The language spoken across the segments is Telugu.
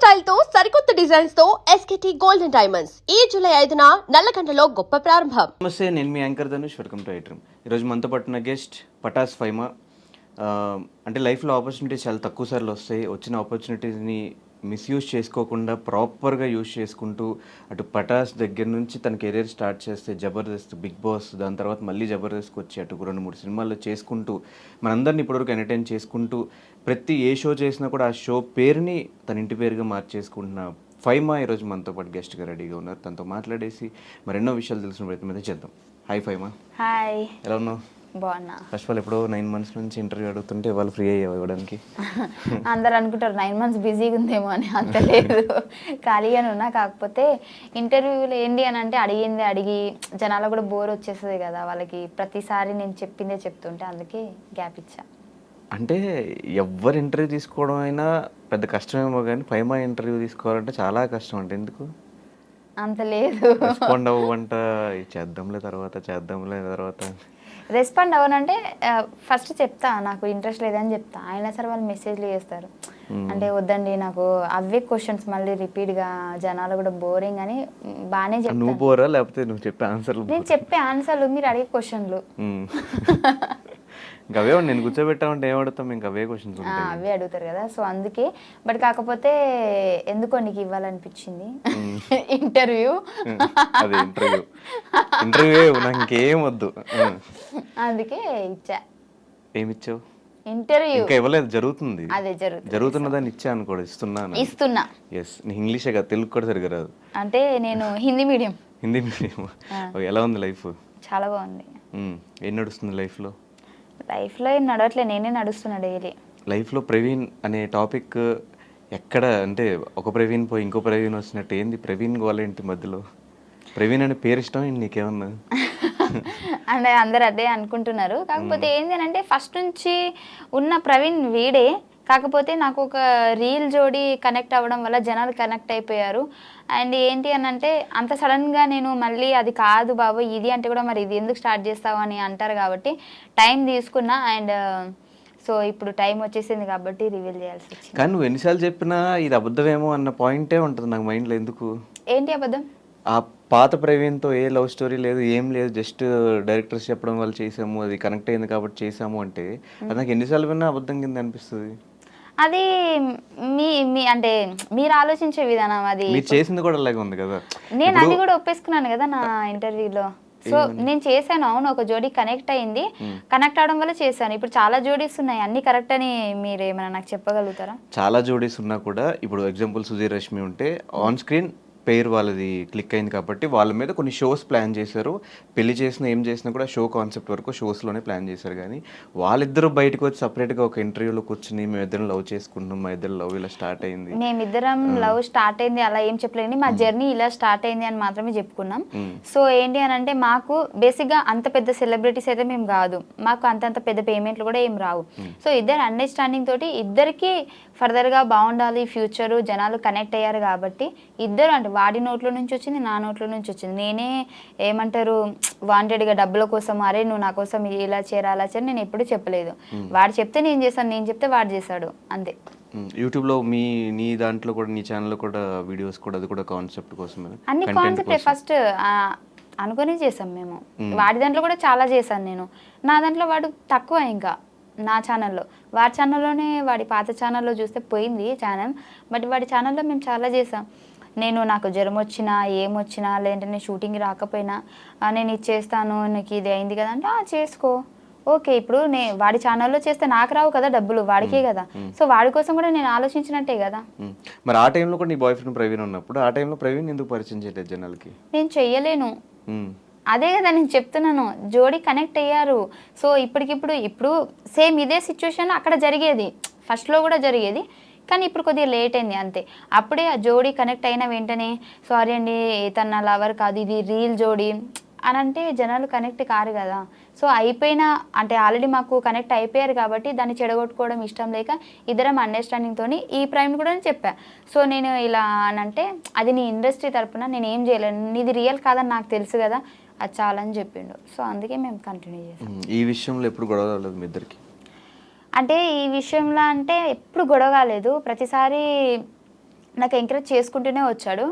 స్టైల్ తో సరికొత్త డిజైన్స్ తో ఎస్కేటీ గోల్డెన్ డైమండ్స్ ఈ జూలై 5న నల్లగండలో గొప్ప ప్రారంభం. నమస్తే, నేను మీ anchor Dhanush. Welcome to iDream. ఈరోజు మనతో పట్టిన గెస్ట్ పటాస్ ఫైమా. అంటే లైఫ్లో ఆపర్చునిటీస్ చాలా తక్కువ సార్లు వస్తాయి. వచ్చిన ఆపర్చునిటీస్ని మిస్యూజ్ చేసుకోకుండా ప్రాపర్గా యూజ్ చేసుకుంటూ అటు పటాస్ దగ్గర నుంచి తన కెరీర్ స్టార్ట్ చేస్తే జబర్దస్త్, బిగ్ బాస్, దాని తర్వాత మళ్ళీ జబర్దస్త్కి వచ్చి అటు 2-3 సినిమాల్లో చేసుకుంటూ మనందరినీ ఇప్పటివరకు ఎంటర్టైన్ చేసుకుంటూ ప్రతి ఏ షో చేసినా కూడా ఆ షో పేరుని తన ఇంటి పేరుగా మార్చేసుకుంటున్న ఫైమా ఈరోజు మనతో పాటు గెస్ట్గా రెడీగా ఉన్నారు. తనతో మాట్లాడేసి మరెన్నో విషయాలు తెలిసిన ప్రయత్నం అయితే చేద్దాం. హాయ్ ఫైమా. హాయ్. ఎలా ఉన్నావు? బాగున్నా. ఫస్ట్ ఆఫ్ ఆల్ ఎప్పుడో 9 months నుంచి ఇంటర్వ్యూ అడుగుతుంటే వాళ్ళు ఫ్రీ అయ్యావు ఇవ్వడానికి. అందరు అనుకుంటారు 9 months బిజీగా ఉందేమో అని. అంత లేదు, ఖాళీగానే ఉన్నా. కాకపోతే ఇంటర్వ్యూలో ఏంటి అని అంటే అడిగి జనాలు కూడా బోర్ వచ్చేస్తుంది కదా వాళ్ళకి. ప్రతిసారి నేను చెప్పిందే చెప్తుంటే అందుకే గ్యాప్ ఇచ్చా. అంటే ఎవరు ఇంటర్వ్యూ తీసుకోవడం అయినా పెద్ద కష్టమేమో కానీ ఫైమా ఇంటర్వ్యూ తీసుకోవాలంటే చాలా కష్టం. అంటే ఎందుకు అంత లేదు, రెస్పాండ్ అవ్వంట, చేద్దాంలే తర్వాత రెస్పాండ్ అవ్వనంటే ఫస్ట్ చెప్తా నాకు ఇంట్రెస్ట్ లేదని చెప్తా. అయినా సరే వాళ్ళు మెసేజ్లు చేస్తారు. అంటే వద్దండి నాకు అవే క్వశ్చన్స్ మళ్ళీ రిపీట్గా జనాలు కూడా బోరింగ్ అని బాగానే చెప్తాను. నువ్వు బోరా లేకపోతే నువ్వు చెప్పే ఆన్సర్లు? నేను చెప్పే ఆన్సర్లు, మీరు అడిగే క్వశ్చన్లు. ఇంకా అవే నేను కూర్చోబెట్టామంటే ఏం అడుగుతాం? ఇంకా అవే క్వశ్చన్స్ అవే అడుగుతారు కదా. సో అందుకే. బట్ కాకపోతే ఎందుకో నీకు ఇవ్వాలనిపించింది ఇంటర్వ్యూ. అదే ఇంటర్వ్యూ నాకు ఇంకేం వద్దు, అందుకే ఇచ్చా. ఏమిచ్చావు? ఇంటర్వ్యూ ఇంకా ఇవ్వలేదు, జరుగుతుంది. అదే జరుగుతున్నదాన్ని ఇచ్చా అనుకోడు. ఇస్తున్నా. ఎస్. నీ ఇంగ్లీషే కదా, తెలుగు కూడా సరిగ్గా రాదు. అంటే నేను హిందీ మీడియం. ఎలా ఉంది లైఫ్? చాలా బాగుంది. ఏం నడుస్తుంది లైఫ్లో? లైఫ్లో ఏం నడవట్లే, నేనే నడుస్తున్నా డైలీ. లైఫ్లో ప్రవీణ్ అనే టాపిక్ ఎక్కడ అంటే ఒక ప్రవీణ్ పోయి ఇంకో ప్రవీణ్ వచ్చినట్టు ఏంది ప్రవీణ్ గోల ఏంటి మధ్యలో? ప్రవీణ్ అనే పేరు ఇష్టం ఏంటి నీకేమన్నా? అంటే అందరు అదే అనుకుంటున్నారు. కాకపోతే ఏంటి అంటే ఫస్ట్ నుంచి ఉన్న ప్రవీణ్ వీడే. కాకపోతే నాకు ఒక రీల్ జోడి కనెక్ట్ అవ్వడం వల్ల జనాలు కనెక్ట్ అయిపోయారు. అండ్ ఏంటి అని అంటే అంత సడన్గా నేను మళ్ళీ అది కాదు బాబు ఇది అంటే కూడా మరి ఇది ఎందుకు స్టార్ట్ చేస్తావు అని అంటారు కాబట్టి టైం తీసుకున్నా. అండ్ సో ఇప్పుడు టైం వచ్చేసింది కాబట్టి రివీల్ చేయాల్సి వచ్చింది. కానీ నువ్వు ఎన్నిసార్లు చెప్పినా ఇది అబద్ధమేమో అన్న పాయింటే ఉంటుంది నాకు మైండ్లో. ఎందుకు? ఏంటి అబద్ధం? ఆ పాత ప్రవీణ్తో ఏ లవ్ స్టోరీ లేదు, ఏం లేదు, జస్ట్ డైరెక్టర్స్ చెప్పడం వల్ల చేసాము, అది కనెక్ట్ అయింది కాబట్టి చేసాము అంటే అది నాకు ఎన్నిసార్లు విన్నా అబద్ధం కింద అనిపిస్తుంది. అది మీ అంటే మీరు ఆలోచించే విధానం. అది మీరు చేసింది కూడా అలాగే ఉంది కదా. నేను అది కూడా ఒప్పేసుకున్నాను కదా నా ఇంటర్వ్యూలో. సో నేను చేశాను, అవును, ఒక జోడీ కనెక్ట్ అయింది. కనెక్ట్ అవడం వల్ల చేశాను. ఇప్పుడు చాలా జోడీస్ ఉన్నాయి, అన్ని కరెక్ట్ అని మీరు ఏమైనా నాకు చెప్పగలుగుతారా? చాలా జోడీస్ ఉన్నా కూడా ఇప్పుడు ఎగ్జాంపుల్ సుధీర్ రష్మి ఉంటే ఆన్ స్క్రీన్ పేరు వాళ్ళది క్లిక్ అయింది కాబట్టి వాళ్ళ మీద కొన్ని షోస్ ప్లాన్ చేశారు. పెళ్లి చేసినా ఏం చేసినా కూడా షో కాన్సెప్ట్ వరకు షోస్లోనే ప్లాన్ చేశారు. కానీ వాళ్ళిద్దరూ బయటకు వచ్చి సపరేట్గా ఒక ఇంటర్వ్యూలో కూర్చుని మేమిద్దరం లవ్ చేసుకుంటున్నాం, మా ఇద్దరు లవ్ ఇలా స్టార్ట్ అయింది, మేమిద్దరం లవ్ స్టార్ట్ అయింది అలా ఏం చెప్పలేండి, మా జర్నీ ఇలా స్టార్ట్ అయింది అని మాత్రమే చెప్పుకున్నాం. సో ఏంటి అని అంటే మాకు బేసిక్గా అంత పెద్ద సెలబ్రిటీస్ అయితే మేము కాదు, మాకు అంతంత పెద్ద పేమెంట్లు కూడా ఏం రావు. సో ఇద్దరు అండర్స్టాండింగ్ తోటి ఇద్దరికి ఫర్దర్గా బాగుండాలి ఫ్యూచరు, జనాలు కనెక్ట్ అయ్యారు కాబట్టి ఇద్దరు అంటే వాడి నోట్లో నుంచి వచ్చింది, నా నోట్లో నుంచి వచ్చింది. నేనే ఏమంటారు వాంటెడ్గా డబ్బుల కోసం అరే నువ్వు నా కోసం ఇలా చేరా అలా చేరా నేను ఎప్పుడు చెప్పలేదు. వాడు చెప్తే నేను చేశాను, నేను చెప్తే వాడు చేశాడు, అంతే. యూట్యూబ్లో నీ దాంట్లో కూడా నీ ఛానల్లో కూడా వీడియోస్ కూడా అది కూడా కాన్సెప్ట్ కోసమే, అన్ని కాన్సెప్టే ఫస్ట్ అనుకుని చేసాం మేము. వాడి దాంట్లో కూడా చాలా చేశాను నేను, నా దాంట్లో వాడు తక్కువ. ఇంకా నా ఛానల్లో, వాడి ఛానల్లోనే వాడి పాత ఛానల్లో చూస్తే పోయింది ఛానల్, బట్ వాడి ఛానల్లో మేము చాలా చేసాం. నేను నాకు జ్వరం వచ్చినా ఏమొచ్చినా లేదంటే నేను షూటింగ్ రాకపోయినా నేను ఇది చేస్తాను, నీకు ఇది అయింది కదా అంటే చేసుకో, ఓకే. ఇప్పుడు వాడి ఛానల్లో చేస్తే నాకు రావు కదా డబ్బులు, వాడికే కదా. సో వాడి కోసం కూడా నేను ఆలోచించినట్టే కదా. మరి ఆ టైంలో కూడా నీ బాయ్ ఫ్రెండ్ ప్రవీణ్ ఉన్నప్పుడు ఆ టైంలో ప్రవీణ్ ఎందుకు పరిచయం చేయలేదు జనాలకి? నేను చెయ్యలేను, అదే కదా నేను చెప్తున్నాను. జోడీ కనెక్ట్ అయ్యారు. సో ఇప్పుడు సేమ్ ఇదే సిచ్యువేషన్ అక్కడ జరిగేది, ఫస్ట్లో కూడా జరిగేది, కానీ ఇప్పుడు కొద్దిగా లేట్ అయింది అంతే. అప్పుడే ఆ జోడీ కనెక్ట్ అయిన వెంటనే సారీ అండి తన నా లవర్ కాదు ఇది రీల్ జోడీ అని అంటే జనాలు కనెక్ట్ కారు కదా. సో అయిపోయిన అంటే ఆల్రెడీ మాకు కనెక్ట్ అయిపోయారు కాబట్టి దాన్ని చెడగొట్టుకోవడం ఇష్టం లేక ఇద్దరం అండర్స్టాండింగ్తో ఈ ప్రైమ్ కూడా చెప్పా. సో నేను ఇలా అని అంటే అది నీ ఇండస్ట్రీ తరపున నేను ఏం చేయలేను, నీది రియల్ కాదని నాకు తెలుసు కదా, అది చాలని చెప్పిండు. సో అందుకే మేము కంటిన్యూ చేసాం. ఈ విషయంలో ఎప్పుడు గొడవ రాలేదు మీ ఇద్దరికి? అంటే ఈ విషయంలో అంటే ఎప్పుడు గొడవ కాలేదు, ప్రతిసారి నాకు ఎంకరేజ్ చేసుకుంటూనే వచ్చాడు.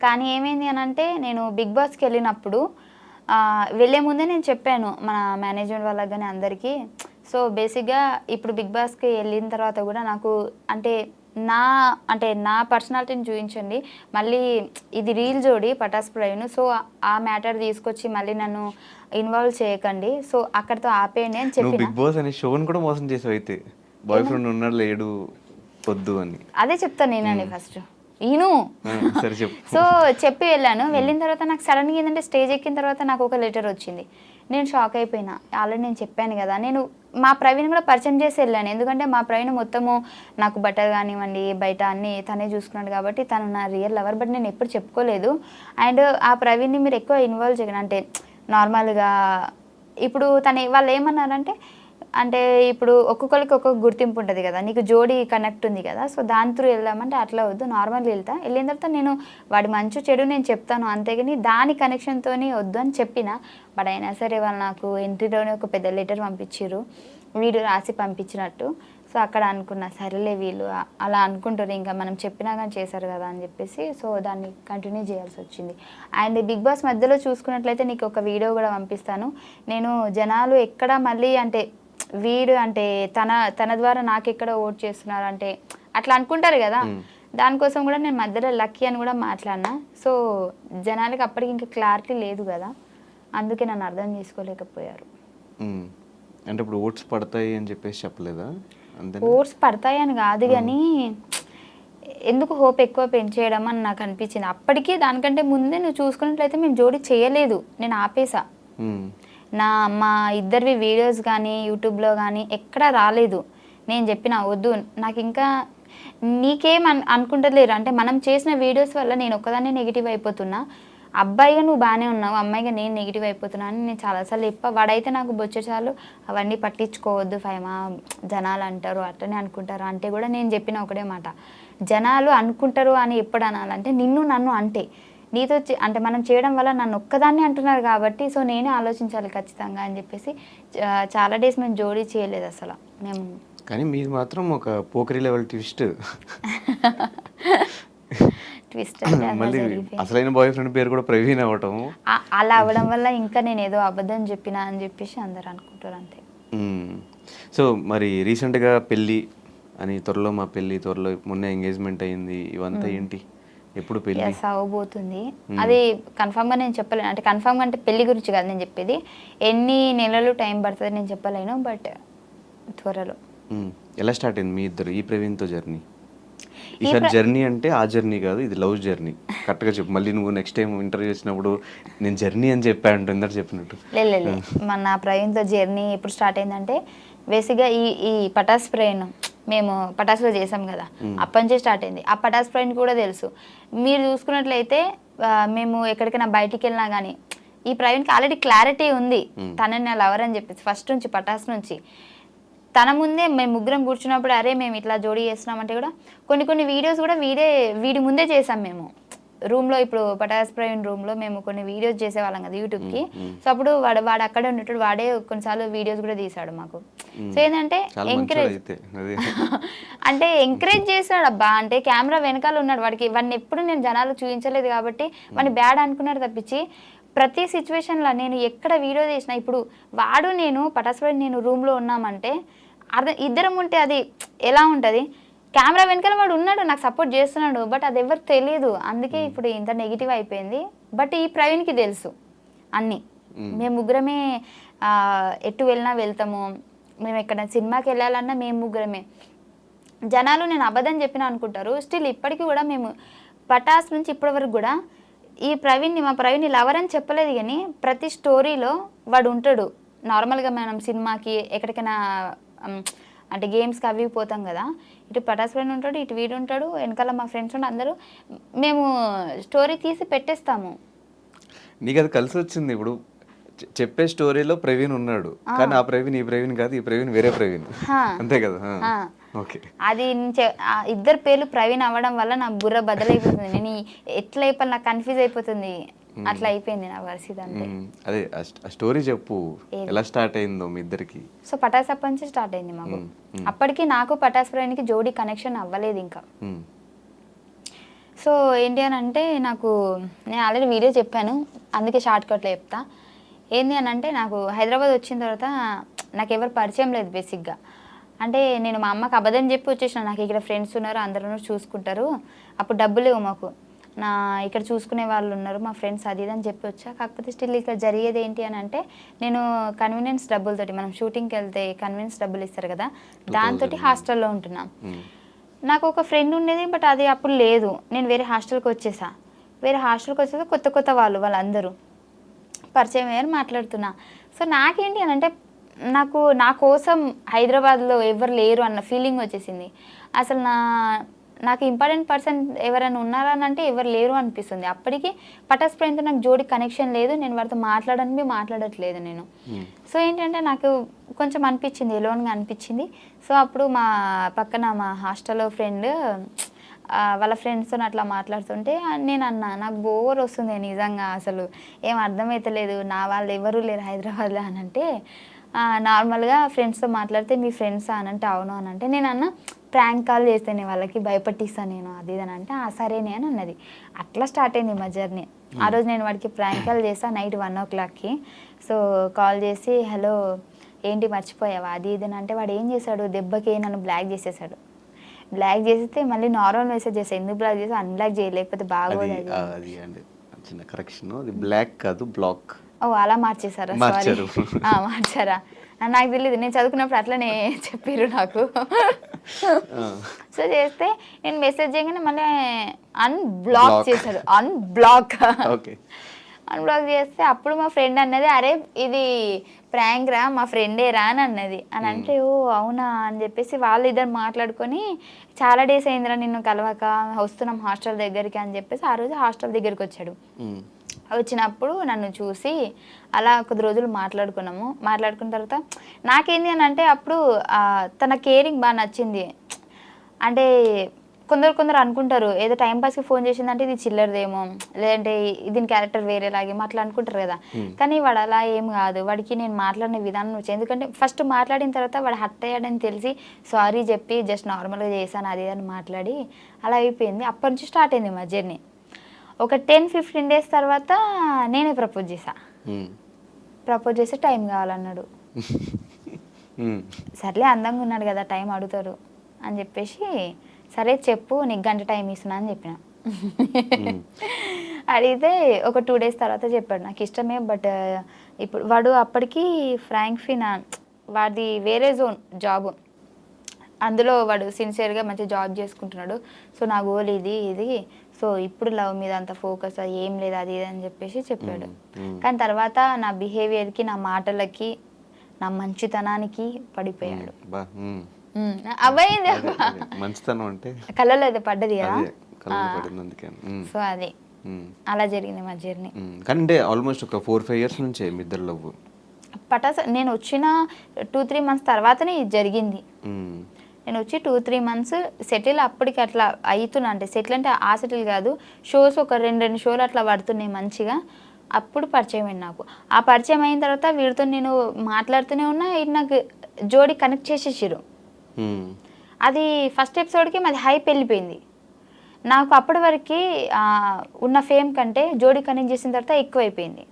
కానీ ఏమైంది అని అంటే నేను బిగ్ బాస్కి వెళ్ళినప్పుడు వెళ్ళే ముందే నేను చెప్పాను మన మేనేజ్మెంట్ వాళ్ళకి కానీ అందరికీ. సో బేసిక్గా ఇప్పుడు బిగ్ బాస్కి వెళ్ళిన తర్వాత కూడా నాకు అంటే నా పర్సనాలిటీని చూపించండి, మళ్ళీ ఇది రీల్ జోడి పటాస్ ప్రవీణ్, సో ఆ మ్యాటర్ తీసుకొచ్చి మళ్ళీ నన్ను ఇన్వాల్వ్ చేయకండి, సో అక్కడితో ఆపేయండి అని చెప్పి. బిగ్ బాస్ అనే షోని కూడా మోసం చేసావు అయితే, బాయ్ ఫ్రెండ్ ఉన్నాడు లేడు వద్దు అని. అదే చెప్తాను నేనండి ఫస్ట్ ఈను. సరే చెప్పు. సో చెప్పి వెళ్ళాను. వెళ్ళిన తర్వాత నాకు సడన్గా ఏంటంటే స్టేజ్ ఎక్కిన తర్వాత నాకు ఒక లెటర్ వచ్చింది. నేను షాక్ అయిపోయినా. ఆల్రెడీ నేను చెప్పాను కదా, నేను మా ప్రవీణ్ కూడా పరిచయం చేసి వెళ్ళాను. ఎందుకంటే మా ప్రవీణ్ మొత్తము నాకు బట్టలు కానివ్వండి బయట అన్నీ తనే చూసుకున్నాడు కాబట్టి తను నా రియల్ లవర్. బట్ నేను ఎప్పుడు చెప్పుకోలేదు. అండ్ ఆ ప్రవీణ్ని మీరు ఎక్కువ ఇన్వాల్వ్ చేయకండి, అంటే నార్మల్గా ఇప్పుడు వాళ్ళు ఏమన్నారంటే, అంటే ఇప్పుడు ఒక్కొక్కరికి ఒక్కొక్క గుర్తింపు ఉంటుంది కదా, నీకు జోడీ కనెక్ట్ ఉంది కదా, సో దాని త్రూ వెళ్దామంటే అట్లా వద్దు, నార్మల్గా వెళ్ళిన తర్వాత నేను వాడి మంచి చెడు నేను చెప్తాను, అంతేగాని దాని కనెక్షన్తో వద్దు అని చెప్పిన. బట్ అయినా సరే వాళ్ళు నాకు ఎంట్రీలోనే ఒక పెద్ద లెటర్ పంపించారు, వీడు రాసి పంపించినట్టు. సో అక్కడ అనుకున్నా సరేలే వీళ్ళు అలా అనుకుంటారు, ఇంకా మనం చెప్పినా కానీ చేశారు కదా అని చెప్పేసి సో దాన్ని కంటిన్యూ చేయాల్సి వచ్చింది. అండ్ బిగ్ బాస్ మధ్యలో చూసుకున్నట్లయితే నీకు ఒక వీడియో కూడా పంపిస్తాను. నేను జనాలు ఎక్కడ మళ్ళీ అంటే వీడు అంటే తన ద్వారా నాకెక్కడ ఓట్ చేస్తున్నారు అంటే అట్లా అనుకుంటారు కదా, దానికోసం కూడా నేను మధ్యలో లక్కీ అని కూడా మాట్లాడినా. సో జనాలకి అప్పటికి ఇంకా క్లారిటీ లేదు కదా, అందుకే నన్ను అర్థం చేసుకోలేకపోయారు. అంటే ఇప్పుడు ఓట్స్ పడతాయి అని చెప్పేసి చెప్పలేదా? ఓట్స్ పడతాయి అని కాదు కానీ ఎందుకు హోప్ ఎక్కువ పెంచేయడం అని నాకు అనిపించింది. అప్పటికి దానికంటే ముందే నువ్వు చూసుకున్నట్లయితే మేము జోడీ చేయలేదు, నేను ఆపేసా. మా ఇద్దరివి వీడియోస్ కానీ యూట్యూబ్లో కానీ ఎక్కడా రాలేదు. నేను చెప్పిన వద్దు, నాకు ఇంకా నీకేం అనుకుంటలేరు అంటే మనం చేసిన వీడియోస్ వల్ల నేను ఒక్కదాన్ని నెగిటివ్ అయిపోతున్నా, అబ్బాయిగా నువ్వు బాగానే ఉన్నావు, అమ్మాయిగా నేను నెగిటివ్ అయిపోతున్నా అని నేను చాలాసార్లు వాడైతే నాకు బొచ్చచాలు అవన్నీ పట్టించుకోవద్దు ఫైమా, జనాలు అంటారు అట్లనే అనుకుంటారు అంటే కూడా నేను చెప్పిన ఒకటే మాట, జనాలు అనుకుంటారు అని ఎప్పుడు అనాలంటే నన్ను అంటే నీతో అంటే మనం చేయడం వల్ల నన్ను ఒక్కదాన్ని అంటున్నారు కాబట్టి సో నేనే ఆలోచించాలి ఖచ్చితంగా అని చెప్పేసి చాలా డేస్ మేము జోడీ చేయలేదు అసలు మేము. కానీ మీరు మాత్రం ఒక పోకరీ లెవెల్ ట్విస్ట్ మళ్ళీ అసలైన బాయ్ ఫ్రెండ్ పేరు కూడా ప్రవీణ్ అవ్వటం, అలా అవ్వడం వల్ల ఇంకా నేను ఏదో అబద్ధం చెప్పినా అని చెప్పేసి అందరు అనుకుంటారు అంతే. సో మరి రీసెంట్గా పెళ్ళి అని, త్వరలో మా పెళ్ళి, త్వరలో మొన్న ఎంగేజ్మెంట్ అయింది, ఇవంతా ఏంటి ఎప్పుడు పెళ్ళి అవబోతుంది? అది కన్ఫామ్గా నేను చెప్పలేను, అంటే కన్ఫామ్గా అంటే పెళ్లి గురించి కాదు నేను చెప్పేది, ఎన్ని నెలలు టైం పడుతుంది నేను చెప్పలేను, బట్ త్వరలో. ఎలా స్టార్ట్ అయింది మీ ఇద్దరు ఈ ప్రవీణ్తో జర్నీ? ఈసారి జర్నీ అంటే ఆ జర్నీ కాదు, ఇది లవ్ జర్నీ. కరెక్ట్గా చెప్పు, మళ్ళీ నువ్వు నెక్స్ట్ టైం ఇంటర్వ్యూ చేసినప్పుడు నేను జర్నీ అని చెప్పాను ఇందరు చెప్పినట్టు. లేదు మన ప్రవీణ్తో జర్నీ ఎప్పుడు స్టార్ట్ అయిందంటే బేసిక్గా ఈ పటాస్ ప్రవీణ్ మేము పటాస్లో చేసాం కదా, అప్పటి నుంచే స్టార్ట్ అయింది. ఆ పటాస్ ప్రవీణ్ కూడా తెలుసు. మీరు చూసుకున్నట్లయితే మేము ఎక్కడికైనా బయటికి వెళ్ళినా కానీ ఈ ప్రవీణ్కి ఆల్రెడీ క్లారిటీ ఉంది తనని నా లవర్ అని చెప్పేసి ఫస్ట్ నుంచి పటాస్ నుంచి. తన ముందే మేము ముగ్గురం కూర్చున్నప్పుడు అరే మేము ఇట్లా జోడీ చేస్తున్నామంటే కూడా కొన్ని వీడియోస్ కూడా వీడి ముందే చేసాం మేము రూమ్లో. ఇప్పుడు పటాస్ ప్రవీణ్ రూమ్లో మేము కొన్ని వీడియోస్ చేసేవాళ్ళం కదా యూట్యూబ్కి. సో అప్పుడు వాడు అక్కడే ఉండేటప్పుడు వాడే కొన్నిసార్లు వీడియోస్ కూడా తీసాడు మాకు. సో ఏంటంటే ఎంకరేజ్ చేశాడు అబ్బా, అంటే కెమెరా వెనకాల ఉన్నాడు, వాడిని ఎప్పుడు నేను జనాలు చూపించలేదు కాబట్టి వాడిని బ్యాడ్ అనుకున్నాడు తప్పించి ప్రతి సిచ్యువేషన్లో నేను ఎక్కడ వీడియో చేసినా ఇప్పుడు వాడు నేను పటాస్ ప్రవీణ్ నేను రూమ్లో ఉన్నామంటే ఇద్దరం ఉంటే అది ఎలా ఉంటుంది, కెమెరా వెనకాల వాడు ఉన్నాడు నాకు సపోర్ట్ చేస్తున్నాడు, బట్ అది ఎవరికి తెలియదు. అందుకే ఇప్పుడు ఇంత నెగిటివ్ అయిపోయింది. బట్ ఈ ప్రవీణ్కి తెలుసు అన్నీ, మేము ముగ్గురమే ఎటు వెళ్ళినా వెళ్తాము, మేము ఎక్కడ సినిమాకి వెళ్ళాలన్నా మేము ముగ్గురమే. జనాలు నేను అబద్ధం చెప్పినా అనుకుంటారు, స్టిల్ ఇప్పటికీ కూడా మేము పటాస్ నుంచి ఇప్పటి వరకు కూడా మా ప్రవీణ్ని లవర్ అని చెప్పలేదు, కానీ ప్రతి స్టోరీలో వాడు ఉంటాడు. నార్మల్గా మనం సినిమాకి ఎక్కడికైనా అంటే గేమ్స్కి అవి పోతాం కదా, ఇటు పటాస్ ప్రవీణ్ ఉంటాడు, ఇటు వీడు ఉంటాడు, వెనకాల మా ఫ్రెండ్స్ ఉంటారు, అందరూ మేము స్టోరీ తీసి పెట్టేస్తాము. నీకు అది కలిసి వచ్చింది. ఇప్పుడు చెప్పే స్టోరీలో ప్రవీణ్ ఉన్నాడు, కానీ ఆ ప్రవీణ్ ఈ ప్రవీణ్ కాదు, ఈ ప్రవీణ్ వేరే ప్రవీణ్, అంతే కదా? అది ఇద్దరు పేర్లు ప్రవీణ్ అవ్వడం వల్ల నా బుర్ర బదలైపోతుంది, నేను ఎట్లా అయిపోయి నాకు కన్ఫ్యూజ్ అయిపోతుంది, అట్లా అయిపోయింది నా పరిస్థితి అంతే. అదే ఆ స్టోరీ చెప్పు, ఎలా స్టార్ట్ అయిందో మీ ఇద్దరికి? సో పటాస్ అప్పటి నుంచి స్టార్ట్ అయింది మాకు. అప్పటికి నాకు పటాస్ ప్రవీణ్కి జోడీ కనెక్షన్ అవ్వలేదు ఇంకా. సో ఏంటి అని అంటే నాకు నేను ఆల్రెడీ వీడియో చెప్పాను, అందుకే షార్ట్ కట్లో చెప్తా. ఏంటి అని అంటే నాకు హైదరాబాద్ వచ్చిన తర్వాత నాకు ఎవరు పరిచయం లేదు బేసిక్గా. అంటే నేను మా అమ్మకి అబద్ధం చెప్పి వచ్చేసిన, నాకు ఇక్కడ ఫ్రెండ్స్ ఉన్నారు, అందరూ చూసుకుంటారు, అప్పుడు డబ్బులు లేవు మాకు, ఇక్కడ చూసుకునే వాళ్ళు ఉన్నారు మా ఫ్రెండ్స్, అది ఇది అని చెప్పి వచ్చా. కాకపోతే స్టిల్ ఇక్కడ జరిగేది ఏంటి అని అంటే నేను కన్వీనియన్స్ డబ్బులతోటి, మనం షూటింగ్కి వెళ్తే కన్వీనియన్స్ డబ్బులు ఇస్తారు కదా, దాంతో హాస్టల్లో ఉంటున్నాం. నాకు ఒక ఫ్రెండ్ ఉండేది, బట్ అది అప్పుడు లేదు, నేను వేరే హాస్టల్కి వచ్చేసా. వేరే హాస్టల్కి వచ్చేసి కొత్త వాళ్ళందరూ పరిచయం అయ్యారు, మాట్లాడుతున్నా. సో నాకేంటి అని అంటే నా కోసం హైదరాబాద్లో ఎవరు లేరు అన్న ఫీలింగ్ వచ్చేసింది. అసలు నాకు ఇంపార్టెంట్ పర్సన్ ఎవరైనా ఉన్నారా అని అంటే ఎవరు లేరు అనిపిస్తుంది. అప్పటికి పటాస్ ఫ్రెండ్తో నాకు జోడి కనెక్షన్ లేదు, నేను వారితో మాట్లాడట్లేదు నేను. సో ఏంటంటే నాకు కొంచెం అనిపించింది, ఎలోన్గా అనిపించింది. సో అప్పుడు మా పక్కన మా హాస్టల్లో ఫ్రెండ్ వాళ్ళ ఫ్రెండ్స్తో అట్లా మాట్లాడుతుంటే నేను అన్నా, నాకు బోర్ వస్తుంది నిజంగా, అసలు ఏం అర్థమవుతలేదు, నా వాళ్ళు ఎవరూ లేరు హైదరాబాద్లో అని అంటే, నార్మల్గా ఫ్రెండ్స్తో మాట్లాడితే మీ ఫ్రెండ్సా అని అంటే అవును అని అంటే, నేను అన్న ప్రాంక్ కాల్ చేస్తాను వాళ్ళకి, భయపట్టిస్తాను నేను, అది ఇది అని అంటే సరేనే అని అన్నది. అట్లా స్టార్ట్ అయింది మా జర్నీ. ఆ రోజు నేను వాడికి ప్రాంక్ కాల్ చేస్తాను నైట్ 1 o'clockకి. సో కాల్ చేసి హలో ఏంటి మర్చిపోయావా అది ఇది అని అంటే, వాడు ఏం చేశాడు, దెబ్బకి నన్ను బ్లాక్ చేసేసాడు. బ్లాక్ చేస్తే మళ్ళీ నార్మల్ మెసేజ్ చేస్తాను, ఎందుకు బ్లాక్ చేసి అన్బ్లాక్ చేయలేకపోతే బాగోదు అది అండి. చిన్న కరెక్షన్, అది బ్లాక్ కాదు బ్లాక్. ఓ అలా మార్చేసారా? సారీ మార్చారా, నాకు తెలియదు, నేను చదువుకున్నప్పుడు అట్లనే చెప్పారు నాకు. సో చేస్తే నేను మెసేజ్ చేయగానే మళ్ళీ అన్బ్లాక్ చేశాడు, అన్బ్లాక్ చేస్తే అప్పుడు మా ఫ్రెండ్ అన్నది, అరే ఇది ప్రాంక్ రా, మా ఫ్రెండే రా అని అన్నది. అని అంటే ఓ అవునా అని చెప్పేసి వాళ్ళు ఇద్దరు మాట్లాడుకొని, చాలా డేస్ అయిందిరా నిన్ను కలవక, వస్తున్నాం హాస్టల్ దగ్గరికి అని చెప్పేసి ఆ రోజు హాస్టల్ దగ్గరికి వచ్చాడు. వచ్చినప్పుడు నన్ను చూసి అలా కొద్ది రోజులు మాట్లాడుకున్న తర్వాత నాకేంది అని అంటే అప్పుడు తన కేరింగ్ బాగా నచ్చింది. అంటే కొందరు అనుకుంటారు ఏదో టైంపాస్కి ఫోన్ చేసిందంటే ఇది చిల్లరదేమో, లేదంటే దీని క్యారెక్టర్ వేరేలాగేమో అట్లా అనుకుంటారు కదా. కానీ వాడు అలా ఏం కాదు, వాడికి నేను మాట్లాడిన విధానం వచ్చి, ఎందుకంటే ఫస్ట్ మాట్లాడిన తర్వాత వాడు హర్ట్ అయ్యాడని తెలిసి సారీ చెప్పి జస్ట్ నార్మల్గా చేశాను అది అని మాట్లాడి అలా అయిపోయింది. అప్పటి నుంచి స్టార్ట్ అయింది మా జర్నీ. ఒక 10-15 days తర్వాత నేనే ప్రపోజ్ చేస్తే టైం కావాలన్నాడు. సర్లే అందంగా ఉన్నాడు కదా టైం అడుగుతారు అని చెప్పేసి, సరే చెప్పు నీకు గంట టైం ఇస్తున్నా అని చెప్పిన. అడిగితే ఒక 2 days తర్వాత చెప్పాడు నాకు ఇష్టమే, బట్ ఇప్పుడు వాడు అప్పటికి ఫ్రాంక్ఫిన్ వాడి వేరే జోన్ జాబ్, అందులో వాడు సిన్సియర్గా మంచి జాబ్ చేసుకుంటున్నాడు. సో నా గోల్ ఇది, సో ఇప్పుడు లవ్ మీద అంత ఫోకస్ ఏం లేదు అది ఇది అని చెప్పేసి చెప్పాడు. కానీ తర్వాత నా బిహేవియర్కి, నా మాటలకి, నా మంచితనానికి పడిపోయాడు. అబ్బాయింది మంచితనం అంటే కళ్ళలో అయితే పడ్డది కదా. సో అది అలా జరిగింది మా జర్నీ. కానీ అంటే ఆల్మోస్ట్ ఒక 4-5 years నుంచే మీ ఇద్దరు లవ్. పటాస్ నేను వచ్చిన 2-3 months తర్వాతనే ఇది జరిగింది. నేను వచ్చి 2-3 months సెటిల్ అప్పటికి అట్లా అవుతున్నా, అంటే సెటిల్ అంటే ఆ సెటిల్ కాదు, షోస్ ఒక 2 షోలు అట్లా పడుతున్నాయి మంచిగా. అప్పుడు పరిచయం అయింది నాకు. ఆ పరిచయం అయిన తర్వాత వీడితో నేను మాట్లాడుతూనే ఉన్నా, నాకు జోడి కనెక్ట్ చేసేసారు. అది ఫస్ట్ ఎపిసోడ్కి మాది హైప్ వెళ్ళిపోయింది. నాకు అప్పటి వరకు ఉన్న ఫేమ్ కంటే జోడి కనెక్ట్ చేసిన తర్వాత ఎక్కువైపోయింది.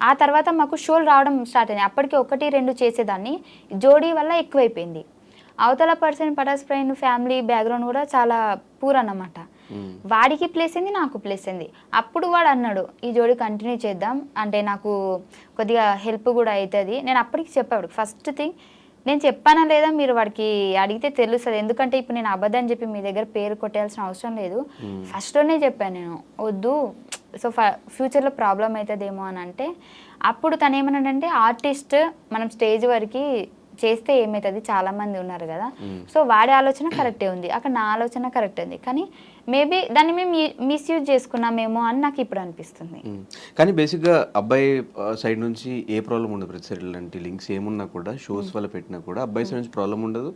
ఆ తర్వాత మాకు షోలు రావడం స్టార్ట్ అయింది. అప్పటికి 1-2 చేసేదాన్ని, జోడీ వల్ల ఎక్కువైపోయింది. అవతల person Patas friend family background కూడా చాలా పూర్ అన్నమాట. వాడికి ప్లేస్ అయింది, నాకు ప్లేస్ అయింది. అప్పుడు వాడు అన్నాడు ఈ జోడి కంటిన్యూ చేద్దాం, అంటే నాకు కొద్దిగా హెల్ప్ కూడా అవుతుంది. నేను అప్పటికి చెప్పాడు, ఫస్ట్ థింగ్ నేను చెప్పానా లేదా మీరు వాడికి అడిగితే తెలుస్తుంది, ఎందుకంటే ఇప్పుడు నేను అబద్ధం చెప్పి మీ దగ్గర పేరు కొట్టేయాల్సిన అవసరం లేదు. ఫస్ట్లోనే చెప్పాను నేను వద్దు, సో ఫ్యూచర్లో ప్రాబ్లం అవుతుందేమో అని అంటే, అప్పుడు తను ఏమన్నాడంటే ఆర్టిస్ట్ మనం స్టేజ్ వరకు చేస్తే ఏమవుతుంది, చాలామంది ఉన్నారు కదా. సో వాడి ఆలోచన కరెక్టే ఉంది, అక్కడ నా ఆలోచన కరెక్ట్ ఉంది, కానీ మేబీ దాన్ని మేము మిస్యూజ్ చేసుకున్నామేమో అని నాకు ఇప్పుడు అనిపిస్తుంది. కానీ బేసిక్గా అబ్బాయి సైడ్ నుంచి ఏ ప్రాబ్లం ఉండదు, ప్రతిసారి ఇలాంటి లింక్స్ ఏమున్నా కూడా షోస్ వల్ల పెట్టినా కూడా అబ్బాయి సైడ్ నుంచి ప్రాబ్లం ఉండదు.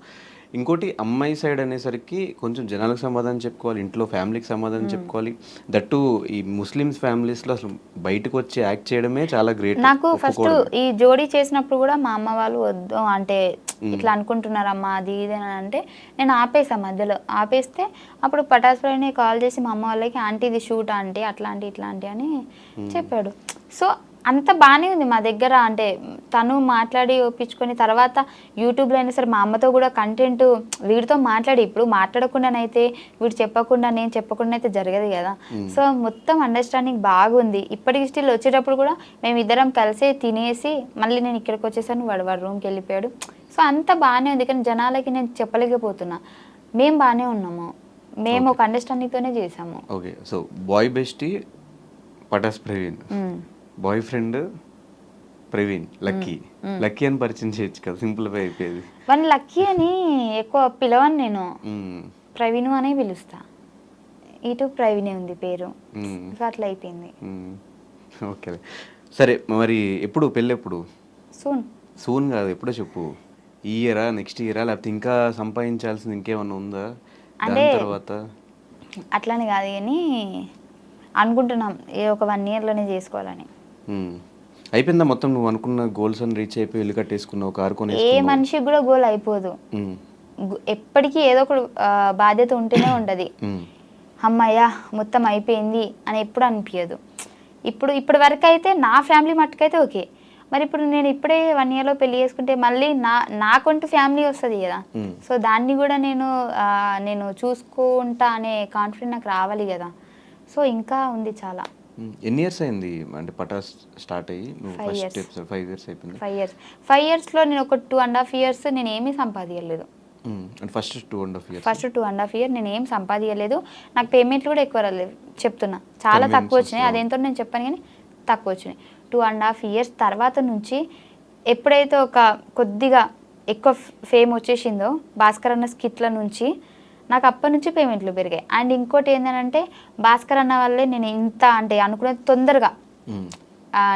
ఇంకోటి అమ్మాయి సైడ్ అనేసరికి కొంచెం జనాలకు సమాధానం చెప్పుకోవాలి, ఇంట్లో ఫ్యామిలీకి సమాధానం చెప్పుకోవాలి. దట్టు ఈ ముస్లిమ్స్ ఫ్యామిలీస్లో అసలు బయటకు వచ్చి యాక్ట్ చేయడమే చాలా గ్రేట్. నాకు ఫస్ట్ ఈ జోడీ చేసినప్పుడు కూడా మా అమ్మ వాళ్ళు వద్దు అంటే ఇట్లా అనుకుంటున్నారమ్మా అది ఇది అని అంటే నేను ఆపేసా, మధ్యలో ఆపేస్తే అప్పుడు పటాస్ ఫ్రైని కాల్ చేసి మా అమ్మ వాళ్ళకి ఆంటీ ఇది షూట్ ఆంటీ అట్లాంటి ఇట్లాంటి అని చెప్పాడు. సో అంత బాగానే ఉంది మా దగ్గర, అంటే తను మాట్లాడి ఒప్పించుకొని తర్వాత యూట్యూబ్లో అయినా సరే మా అమ్మతో కూడా కంటెంట్ వీడితో మాట్లాడి, ఇప్పుడు మాట్లాడకుండానైతే వీడు చెప్పకుండా నేను చెప్పకుండా అయితే జరగదు కదా. సో మొత్తం అండర్స్టాండింగ్ బాగుంది. ఇప్పటికి స్టిల్ వచ్చేటప్పుడు కూడా మేము ఇద్దరం కలిసి తినేసి మళ్ళీ నేను ఇక్కడికి వచ్చేసాను, వాడు రూమ్కి వెళ్ళిపోయాడు. సో అంత బాగానే ఉంది, కానీ జనాలకి నేను చెప్పలేకపోతున్నా. మేము బాగానే ఉన్నాము, మేము ఒక అండర్స్టాండింగ్తోనే చేసాము. Okay, so boy bestie Patas Praveen, boy friend Praveen Lucky. Lucky అని పరిచయం చేయొచ్చు కదా, సింపుల్గా అయిపోయేది. వన్ లక్కీ అని ఎక్కువ పిలవను నేను, ప్రవీణ్ అనే పిలుస్తా. ఇటు ప్రవీణే ఉంది పేరు, సో అట్లా అయిపోయింది. ఓకే సరే, మరి ఎప్పుడు పెళ్ళి ఎప్పుడు? సూన్ కాదు, ఎప్పుడో చెప్పు. ఈ ఇయరా, నెక్స్ట్ ఇయరా, లేకపోతే ఇంకా సంపాదించాల్సింది ఇంకేమన్నా ఉందా అంటే తర్వాత? అట్లానే కాదు కానీ అనుకుంటున్నాం ఒక 1 yearలోనే చేసుకోవాలని. అయిపోయిందా మొత్తం? నువ్వు అనుకున్న గోల్స్ అని రీచ్ అయిపోయి ఇల్లు కట్టేసుకున్నావు, కారు కొని? ఏ మనిషికి కూడా గోల్ అయిపోదు, ఎప్పటికీ ఏదో ఒక బాధ్యత ఉంటేనే ఉంటుంది. అమ్మయ్య మొత్తం అయిపోయింది అని ఎప్పుడు అనిపించదు. ఇప్పటి వరకు అయితే నా ఫ్యామిలీ మట్టుకైతే ఓకే. మరి ఇప్పుడు నేను ఇప్పుడే 1 yearలో పెళ్లి చేసుకుంటే మళ్ళీ నాకంటూ ఫ్యామిలీ వస్తుంది కదా. సో దాన్ని కూడా నేను చూసుకుంటా అనే కాన్ఫిడెంట్ నాకు రావాలి కదా. సో ఇంకా ఉంది చాలా. ఎన్ని ఇయర్స్ అయింది అంటే పటాస్ స్టార్ట్ అయ్యి? 5 years. 5 years అయిపోయింది. 5 yearsలో నేను ఒక 2.5 years నేను ఏమీ సంపాదించలేదు. First 2.5 years? ఫస్ట్ 2.5 years నేను ఏం సంపాదించలేదు. నాకు పేమెంట్లు కూడా ఎక్కువ రాలేదు, చెప్తున్నా చాలా తక్కువ వచ్చినాయి. అదేంతో నేను చెప్పాను కానీ తక్కువ వచ్చినాయి. 2.5 years తర్వాత నుంచి ఎప్పుడైతే ఒక కొద్దిగా ఎక్కువ ఫేమ్ వచ్చేసిందో భాస్కర్ అన్న స్కిట్ల నుంచి నాకు అప్పటి నుంచి పేమెంట్లు పెరిగాయి. అండ్ ఇంకోటి ఏంటంటే భాస్కర్ అన్న వల్లే నేను ఇంత అంటే అనుకునేది తొందరగా,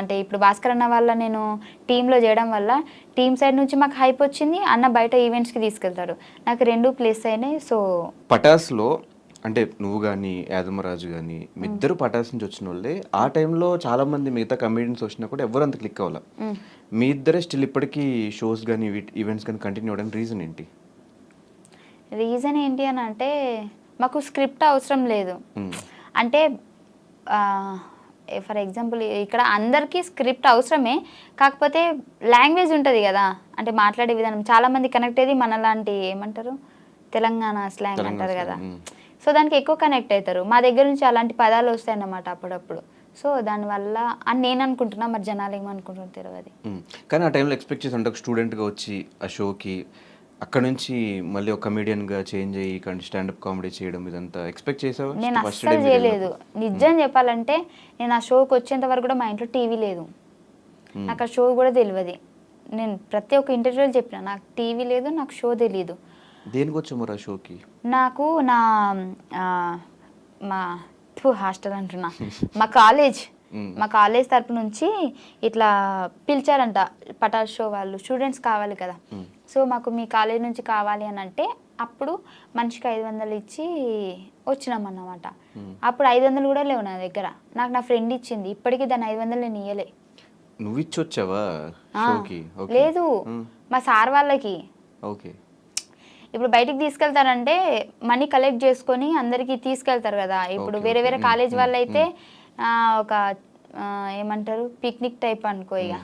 అంటే ఇప్పుడు భాస్కర్ అన్న వల్ల నేను టీంలో చేయడం వల్ల టీం సైడ్ నుంచి మాకు హైప్ వచ్చింది. అన్న బయట ఈవెంట్స్కి తీసుకెళ్తాడు, నాకు 2 ప్లేస్ అయినాయి. సో పటాస్లో అంటే నువ్వు కానీ యాదమరాజు కానీ మీ ఇద్దరు పటాస్ నుంచి వచ్చిన వాళ్ళే. ఆ టైంలో చాలా మంది మిగతా కమెడియన్స్ వచ్చినా కూడా ఎవరు అంత క్లిక్ అవ్వాలి. మీ ఇద్దరే స్టిల్ ఇప్పటికీ షోస్ కానీ ఈవెంట్స్ కానీ కంటిన్యూ అవ్వడానికి రీజన్ ఏంటి? రీజన్ ఏంటి అని అంటే మాకు స్క్రిప్ట్ అవసరం లేదు. అంటే ఫర్ ఎగ్జాంపుల్ ఇక్కడ అందరికీ స్క్రిప్ట్ అవసరమే, కాకపోతే లాంగ్వేజ్ ఉంటుంది కదా, అంటే మాట్లాడే విధానం చాలామంది కనెక్ట్ అయ్యేది మనలాంటి ఏమంటారు తెలంగాణ స్లాంగ్ అంటారు కదా. సో దానికి ఎక్కువ కనెక్ట్ అవుతారు. మా దగ్గర నుంచి అలాంటి పదాలు వస్తాయి అన్నమాట అప్పుడప్పుడు. సో దానివల్ల అని నేను అనుకుంటున్నా, మరి జనాలు ఏమనుకుంటున్నారు తెలియదు. కానీ ఆ టైంలో ఎక్స్పెక్ట్ చేసి అంటే ఒక స్టూడెంట్గా వచ్చి ఆ షోకి అక్కడ నుంచి మళ్ళీ ఒక కమెడియన్గా చేంజ్ అయ్యి స్టాండప్ కామెడీ చేయడం ఇదంతా ఎక్స్పెక్ట్ చేసావా? నేను అస్సలు చేయలేదు. నిజం చెప్పాలంటే నేను ఆ షోకి వచ్చేంత వరకు కూడా మా ఇంట్లో టీవీ లేదు, నాకు ఆ షో కూడా తెలియదు. నేను ప్రతి ఒక్క ఇంటర్వ్యూలో చెప్పిన నాకు టీవీ లేదు, నాకు షో తెలియదు. దేనికి వచ్చాము ఆ షోకి? నాకు మా హాస్టల్ అంటున్నా మా కాలేజ్ తరపు నుంచి ఇట్లా పిలిచారంట పటాస్ షో వాళ్ళు, స్టూడెంట్స్ కావాలి కదా. సో మాకు మీ కాలేజ్ నుంచి కావాలి అని అంటే అప్పుడు మనిషికి 500 ఇచ్చి వచ్చినామన్నమాట. అప్పుడు 500 కూడా లేవు నా దగ్గర, నాకు నా ఫ్రెండ్ ఇచ్చింది. ఇప్పటికీ దాన్ని 500 నేను ఇయ్యలే. నువ్వు ఇచ్చి వచ్చావా? లేదు, మా సార్ వాళ్ళకి. ఓకే, ఇప్పుడు బయటికి తీసుకెళ్తారంటే మనీ కలెక్ట్ చేసుకొని అందరికి తీసుకెళ్తారు కదా. ఇప్పుడు వేరే వేరే కాలేజ్ వాళ్ళు అయితే ఒక ఏమంటారు పిక్నిక్ టైప్ అనుకో ఇక.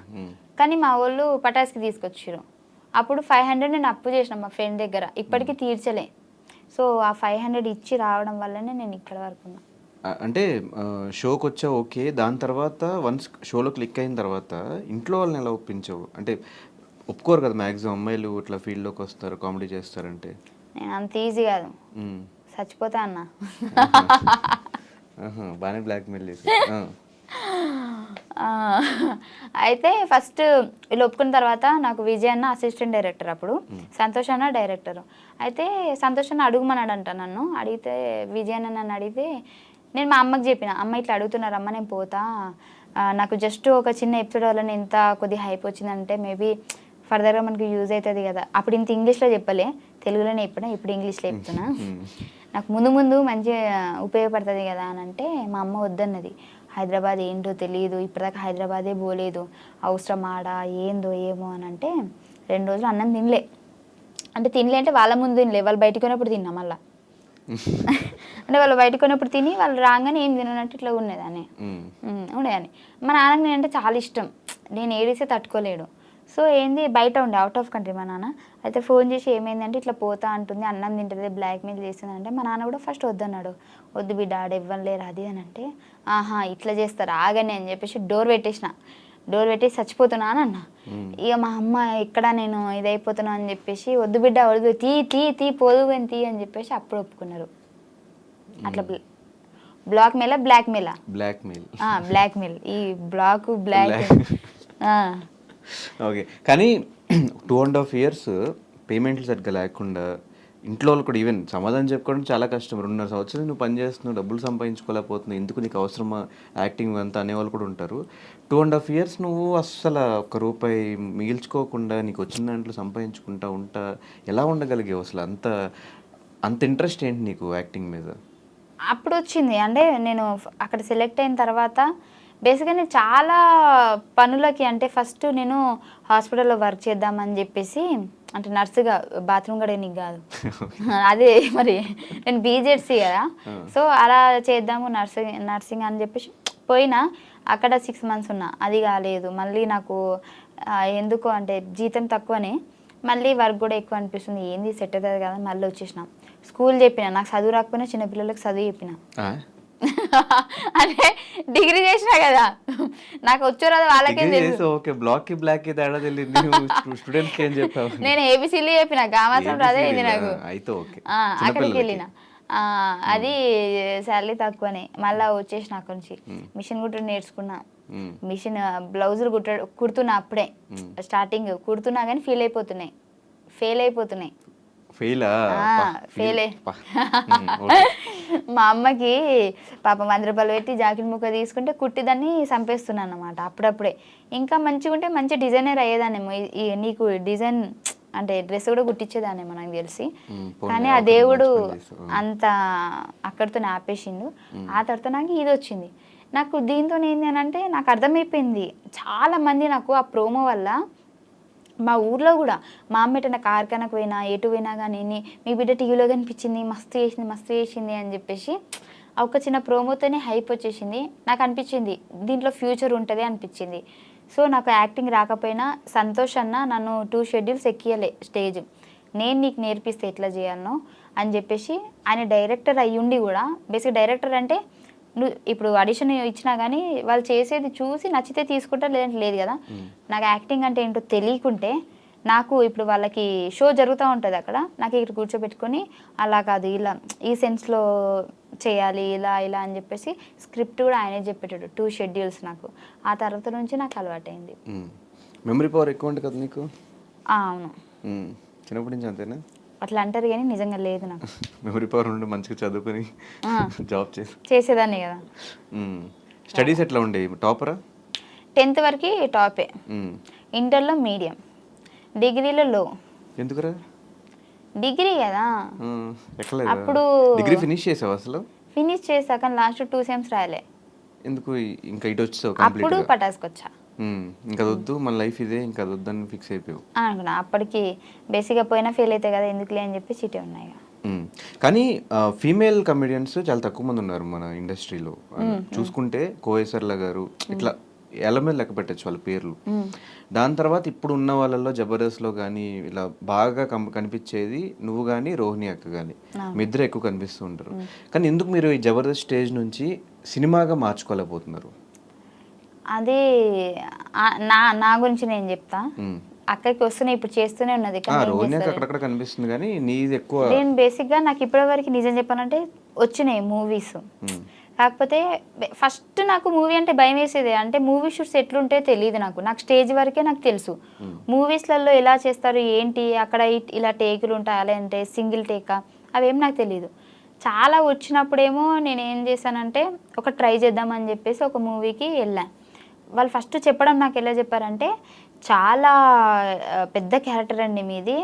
కానీ మా వాళ్ళు పటాస్కి తీసుకొచ్చారు. అప్పుడు 500 నేను అప్పు చేసిన మా ఫ్రెండ్ దగ్గర, ఇప్పటికీ తీర్చలే. సో ఆ 500 ఇచ్చి రావడం వల్లనే నేను ఇక్కడ వరకు ఉన్నా. అంటే షోకి వచ్చా ఓకే, దాని తర్వాత వన్స్ షోలో క్లిక్ అయిన తర్వాత ఇంట్లో వాళ్ళని ఎలా ఒప్పించావు? అంటే ఒప్పుకోరు కదా మ్యాక్సిమం అమ్మాయిలు ఇట్లా ఫీల్డ్లోకి వస్తారు కామెడీ చేస్తారంటే. నేను అంత ఈజీ కాదు, చచ్చిపోతా అన్న. బాగానే బ్లాక్మెయిల్ చేసి. అయితే ఫస్ట్ వీళ్ళు ఒప్పుకున్న తర్వాత నాకు విజయ్ అన్న అసిస్టెంట్ డైరెక్టర్, అప్పుడు సంతోష్ అన్న డైరెక్టర్. అయితే సంతోష్ అన్న అడుగుమన్నాడంట నన్ను. అడిగితే విజయ్ అన్న నన్ను అడిగితే నేను మా అమ్మకి చెప్పిన, అమ్మ ఇట్లా అడుగుతున్నారు అమ్మ, నేను పోతా, నాకు జస్ట్ ఒక చిన్న ఎపిసోడ్ వల్ల ఇంత కొద్దిగా హైప్ వచ్చిందంటే మేబీ ఫర్దర్గా మనకు యూజ్ అవుతుంది కదా. అప్పుడు ఇంత ఇంగ్లీష్లో చెప్పలే, తెలుగులోనే చెప్పినా, ఇప్పుడు ఇంగ్లీష్లో చెప్తున్నా. నాకు ముందు ముందు మంచిగా ఉపయోగపడుతుంది కదా అని అంటే మా అమ్మ వద్దన్నది. హైదరాబాద్ ఏంటో తెలియదు, ఇప్పటిదాకా హైదరాబాదే పోలేదు, అవసరం ఆడా ఏందో ఏమో అని అంటే 2 రోజులు అన్నం తినలే. అంటే తినలే అంటే వాళ్ళ ముందు తినలే, వాళ్ళు బయటకు పోయినప్పుడు తిన్నా మళ్ళీ. అంటే వాళ్ళు బయటకు పోయినప్పుడు తిని వాళ్ళు రాగానే ఏం తిననట్టు ఇట్లా ఉండేదాన్ని. ఉండేదాన్ని. మా నాన్నకి నేనంటే చాలా ఇష్టం, నేను ఏడిస్తే తట్టుకోలేడు. సో ఏంది బయట ఉండే, అవుట్ ఆఫ్ కంట్రీ మా నాన్న. అయితే ఫోన్ చేసి ఏమైందంటే ఇట్లా పోతా అంటుంది, అన్నం తింటుంది, బ్లాక్మెయిల్ చేస్తుంది అంటే మా నాన్న కూడా ఫస్ట్ వద్దన్నాడు. వద్దు బిడ్డ ఆడ ఇవ్వలేరు అది అని అంటే, ఆహా ఇట్లా చేస్తారు ఆగని అని చెప్పేసి డోర్ పెట్టేసిన. డోర్ పెట్టేసి చచ్చిపోతున్నా అని అన్న. ఇక మా అమ్మ ఎక్కడ నేను ఇదైపోతున్నా అని చెప్పేసి, వద్దు బిడ్డ వద్దు, తీ తీ తీ పోదు అని తీ అని చెప్పేసి అప్పుడు ఒప్పుకున్నారు. అట్లా బ్లాక్మెయిల్ బ్లాక్మెయిల్ ఈ బ్లాక్ ఓకే. కానీ 2.5 years పేమెంట్లు సరిగ్గా లేకుండా ఇంట్లో వాళ్ళు కూడా ఈవెన్ సమాధానం చెప్పుకోవడం చాలా కష్టం. 2.5 సంవత్సరాలు నువ్వు పని చేస్తున్నావు, డబ్బులు సంపాదించుకోలేకపోతున్నావు, ఎందుకు నీకు అవసరమా యాక్టింగ్ అంతా అనేవాళ్ళు కూడా ఉంటారు. 2.5 years నువ్వు అస్సలు ₹1 మిగిల్చుకోకుండా నీకు వచ్చిన దాంట్లో సంపాదించుకుంటా ఉంటా ఎలా ఉండగలిగావు అసలు? అంత ఇంట్రెస్ట్ ఏంటి నీకు యాక్టింగ్ మీద? అప్పుడు వచ్చింది. అంటే నేను అక్కడ సెలెక్ట్ అయిన తర్వాత బేసిక్గా నేను చాలా పనులకి, అంటే ఫస్ట్ నేను హాస్పిటల్లో వర్క్ చేద్దామని చెప్పేసి, అంటే నర్సుగా, బాత్రూమ్ కడగనీకి కాదు, అదే మరి నేను బీజెడ్సీ కదా. సో అలా చేద్దాము నర్సింగ్ అని చెప్పేసి పోయినా. అక్కడ 6 months ఉన్నా, అది కాలేదు. మళ్ళీ నాకు ఎందుకు అంటే జీతం తక్కువనే, మళ్ళీ వర్క్ కూడా ఎక్కువ అనిపిస్తుంది, ఏంది సెట్ అవుతుంది కదా, మళ్ళీ వచ్చేసిన. స్కూల్ చెప్పిన, నాకు చదువు రాకపోయినా చిన్నపిల్లలకు చదువు చెప్పిన. అంటే డిగ్రీ చేసినా కదా, నాకు వచ్చో రాదు వాళ్ళకేం తెలుసు. నేను ఏబిసిలు చెప్పిన, గామాసం రాదే ఇది నాకు. అక్కడికి వెళ్ళిన, అది శాలరీ తక్కువనే. మళ్ళీ వచ్చేసిన అక్కడి నుంచి. మిషన్ కుట్టడం నేర్చుకున్నా. మిషన్ బ్లౌజులు కుడుతున్నా అప్పుడే స్టార్టింగ్ కుడుతున్నా కానీ ఫెయిల్ అయిపోతున్నాయి. మా అమ్మకి పాపం ₹100 పెట్టి జాకెట్ ముక్క తీసుకుంటే కుట్టిదాన్ని చంపేస్తున్నాను అన్నమాట అప్పుడప్పుడే. ఇంకా మంచిగా ఉంటే మంచి డిజైనర్ అయ్యేదాన్నేమో, నీకు డిజైన్ అంటే డ్రెస్ కూడా కుట్టించేదాన్నేమో నాకు తెలిసి. కానీ ఆ దేవుడు అంత అక్కడితో ఆపేసిండు. ఆ తర్వాత నాకు ఇది వచ్చింది. నాకు దీంతో ఏంటి అని అంటే నాకు అర్థమైపోయింది, చాలామంది నాకు ఆ ప్రోమో వల్ల, మా ఊర్లో కూడా మా అమ్మ ఎటైనా కార్ఖానకు పోయినా ఎటు పోయినా కానీ మీ బిడ్డ టీవీలో కనిపించింది, మస్తు చేసింది అని చెప్పేసి ఒక చిన్న ప్రోమోతోనే హైప్ వచ్చేసింది. నాకు అనిపించింది దీంట్లో ఫ్యూచర్ ఉంటుంది అనిపించింది. సో నాకు యాక్టింగ్ రాకపోయినా సంతోష్ అన్న నన్ను 2 schedules ఎక్కియలే స్టేజ్, నేను నీకు నేర్పిస్తే ఎట్లా చేయాలనో అని చెప్పేసి. ఆయన డైరెక్టర్ అయ్యుండి కూడా, బేసిక్ డైరెక్టర్ అంటే నువ్వు ఇప్పుడు ఆడిషన్ ఇచ్చినా కానీ వాళ్ళు చేసేది చూసి నచ్చితే తీసుకుంటా, లేదంటే లేదు కదా. నాకు యాక్టింగ్ అంటే ఏంటో తెలియకుంటే, నాకు ఇప్పుడు వాళ్ళకి షో జరుగుతూ ఉంటుంది అక్కడ, నాకు ఇక్కడ కూర్చోబెట్టుకొని అలా కాదు ఇలా ఈ సెన్స్లో చేయాలి ఇలా ఇలా అని చెప్పేసి స్క్రిప్ట్ కూడా ఆయనే చెప్పేటాడు. 2 schedules నాకు. ఆ తర్వాత నుంచి నాకు అలవాటైంది. మెమరీ పవర్ ఎక్కువ ఉంటుంది కదా నీకు? అవును, చిన్నప్పటి నుంచి అంతేనా? అట్లా అంటారు కానీ నిజంగా లేదు నాకు. మెమరీ పవర్ ఉండి మంచిగా చదువుకొని జాబ్ చేసేదాన్ని కదా. స్టడీస్ ఎట్లా ఉండేవి? టాపరా? 10th వరకు టాపే, ఇంటర్లో మీడియం, డిగ్రీలో లో. ఎందుకురా? డిగ్రీ కదా అప్పుడు. డిగ్రీ ఫినిష్ చేసావు అసలు? ఫినిష్ చేసా కానీ లాస్ట్ 2 sems రాయలే. ఎందుకు ఇంకా ఇటు వచ్చావు? అప్పుడు పటాస్కి వచ్చా. ఇంకా వద్దు మన లైఫ్ ఇదే, ఇంకా వద్దని ఫిక్స్ అయిపోయావు అనుకున్నా. అప్పటికి బేసిక్గా పోయినా ఫెయిల్ అవుతాయి కదా, ఎందుకులే అని చెప్పి చీటే ఉన్నాయి. కానీ ఫీమేల్ కమెడియన్స్ చాలా తక్కువ మంది ఉన్నారు మన ఇండస్ట్రీలో. చూసుకుంటే కోయేసర్ల గారు ఇట్లా ఎలా మీద లెక్క పెట్టచ్చు వాళ్ళ పేర్లు. దాని తర్వాత ఇప్పుడు ఉన్న వాళ్ళలో జబర్దస్త్లో కానీ ఇలా బాగా కనిపించేది నువ్వు కానీ రోహిణి అక్క కానీ, మీ ఇద్దరు ఎక్కువ కనిపిస్తూ ఉంటారు. కానీ ఎందుకు మీరు ఈ జబర్దస్త్ స్టేజ్ నుంచి సినిమాగా మార్చుకోలేకపోతున్నారు? అది నా గురించి నేను చెప్తా. అక్కడికి వస్తున్నాయి, ఇప్పుడు చేస్తూనే ఉన్నది. అక్కడక్కడ కనిపిస్తుంది కానీ నీది ఎక్కువ. నేను బేసిక్గా నాకు ఇప్పటివరకు నిజం చెప్పాలంటే వచ్చినాయి మూవీస్, కాకపోతే ఫస్ట్ నాకు మూవీ అంటే భయం వేసేది. అంటే మూవీ షూట్స్ ఎట్లుంటాయో తెలియదు నాకు స్టేజ్ వరకే నాకు తెలుసు. మూవీస్లలో ఎలా చేస్తారు ఏంటి, అక్కడ ఇలా టేకులు ఉంటాయి, అలా అంటే సింగిల్ టేకా, అవేం నాకు తెలియదు. చాలా వచ్చినప్పుడేమో నేను ఏం చేశానంటే ఒక ట్రై చేద్దామని చెప్పేసి ఒక మూవీకి వెళ్ళాను. వాళ్ళు ఫస్ట్ చెప్పడం నాకు ఎలా చెప్పారంటే, చాలా పెద్ద క్యారెక్టర్ అండి మీది,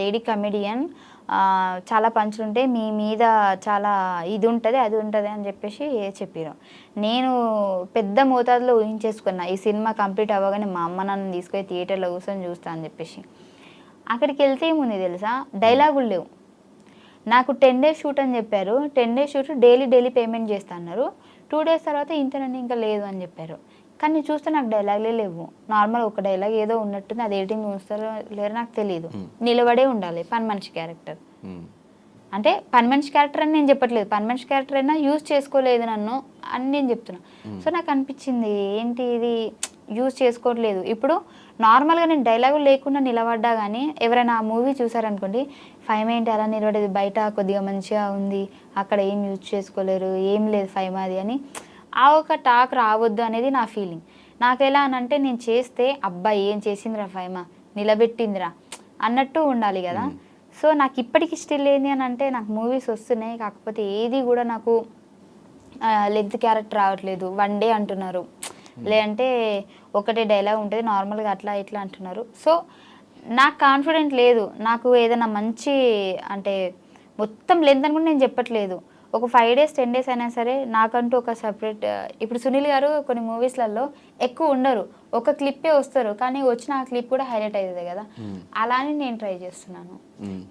లేడీ కమెడియన్, చాలా పంచులు ఉంటాయి మీ మీద, చాలా ఇది ఉంటుంది అది ఉంటుంది అని చెప్పేసి చెప్పారు. నేను పెద్ద మోతాదులో ఊహించేసుకున్నా ఈ సినిమా కంప్లీట్ అవ్వగానే మా అమ్మ నన్ను తీసుకొని థియేటర్లో కూర్చొని చూస్తా అని చెప్పేసి. అక్కడికి వెళ్తే ఏముంది తెలుసా, డైలాగులు లేవు. నాకు 10 days షూట్ అని చెప్పారు. 10 days షూట్ డైలీ పేమెంట్ చేస్తా అన్నారు. 2 days తర్వాత ఇంతనండి ఇంకా లేదు అని చెప్పారు. కానీ చూస్తే నాకు డైలాగులే లేవు. నార్మల్ ఒక డైలాగ్ ఏదో ఉన్నట్టుంది, అది ఎడిటింగ్ చూస్తారో లేరో నాకు తెలియదు. నిలబడే ఉండాలి పని మనిషి క్యారెక్టర్. అంటే పని మనిషి క్యారెక్టర్ అని నేను చెప్పట్లేదు, పని మనిషి క్యారెక్టర్ అయినా యూజ్ చేసుకోలేదు నన్ను అని నేను చెప్తున్నా. సో నాకు అనిపించింది ఏంటి ఇది యూజ్ చేసుకోవట్లేదు. ఇప్పుడు నార్మల్గా నేను డైలాగులు లేకుండా నిలబడ్డా కానీ ఎవరైనా ఆ మూవీ చూసారనుకోండి, 5 ఏంటి అలా నిలబడేది, బయట కొద్దిగా మంచిగా ఉంది, అక్కడ ఏం యూజ్ చేసుకోలేరు, ఏం లేదు 5 అది అని ఆ ఒక టాక్ రావద్దు అనేది నా ఫీలింగ్. నాకు ఎలా అనంటే నేను చేస్తే అబ్బాయి ఏం చేసిందిరా 5 నిలబెట్టిందిరా అన్నట్టు ఉండాలి కదా. సో నాకు ఇప్పటికి స్టిల్ ఏంది అని అంటే నాకు మూవీస్ వస్తున్నాయి, కాకపోతే ఏది కూడా నాకు లెంత్ క్యారెక్టర్ రావట్లేదు. 1 day అంటున్నారు, లేదంటే ఒకటే డైలాగ్ ఉంటుంది నార్మల్గా అట్లా ఇట్లా అంటున్నారు. సో నాకు కాన్ఫిడెంట్ లేదు. నాకు ఏదైనా మంచి అంటే మొత్తం లెంత్ అని కూడా నేను చెప్పట్లేదు, ఒక 5 days 10 days అయినా సరే నాకంటూ ఒక సపరేట్. ఇప్పుడు సునీల్ గారు కొన్ని మూవీస్లలో ఎక్కువ ఉండరు, ఒక క్లిప్పే వస్తారు, కానీ వచ్చిన ఆ క్లిప్ కూడా హైలైట్ అవుతుంది కదా, అలానే నేను ట్రై చేస్తున్నాను.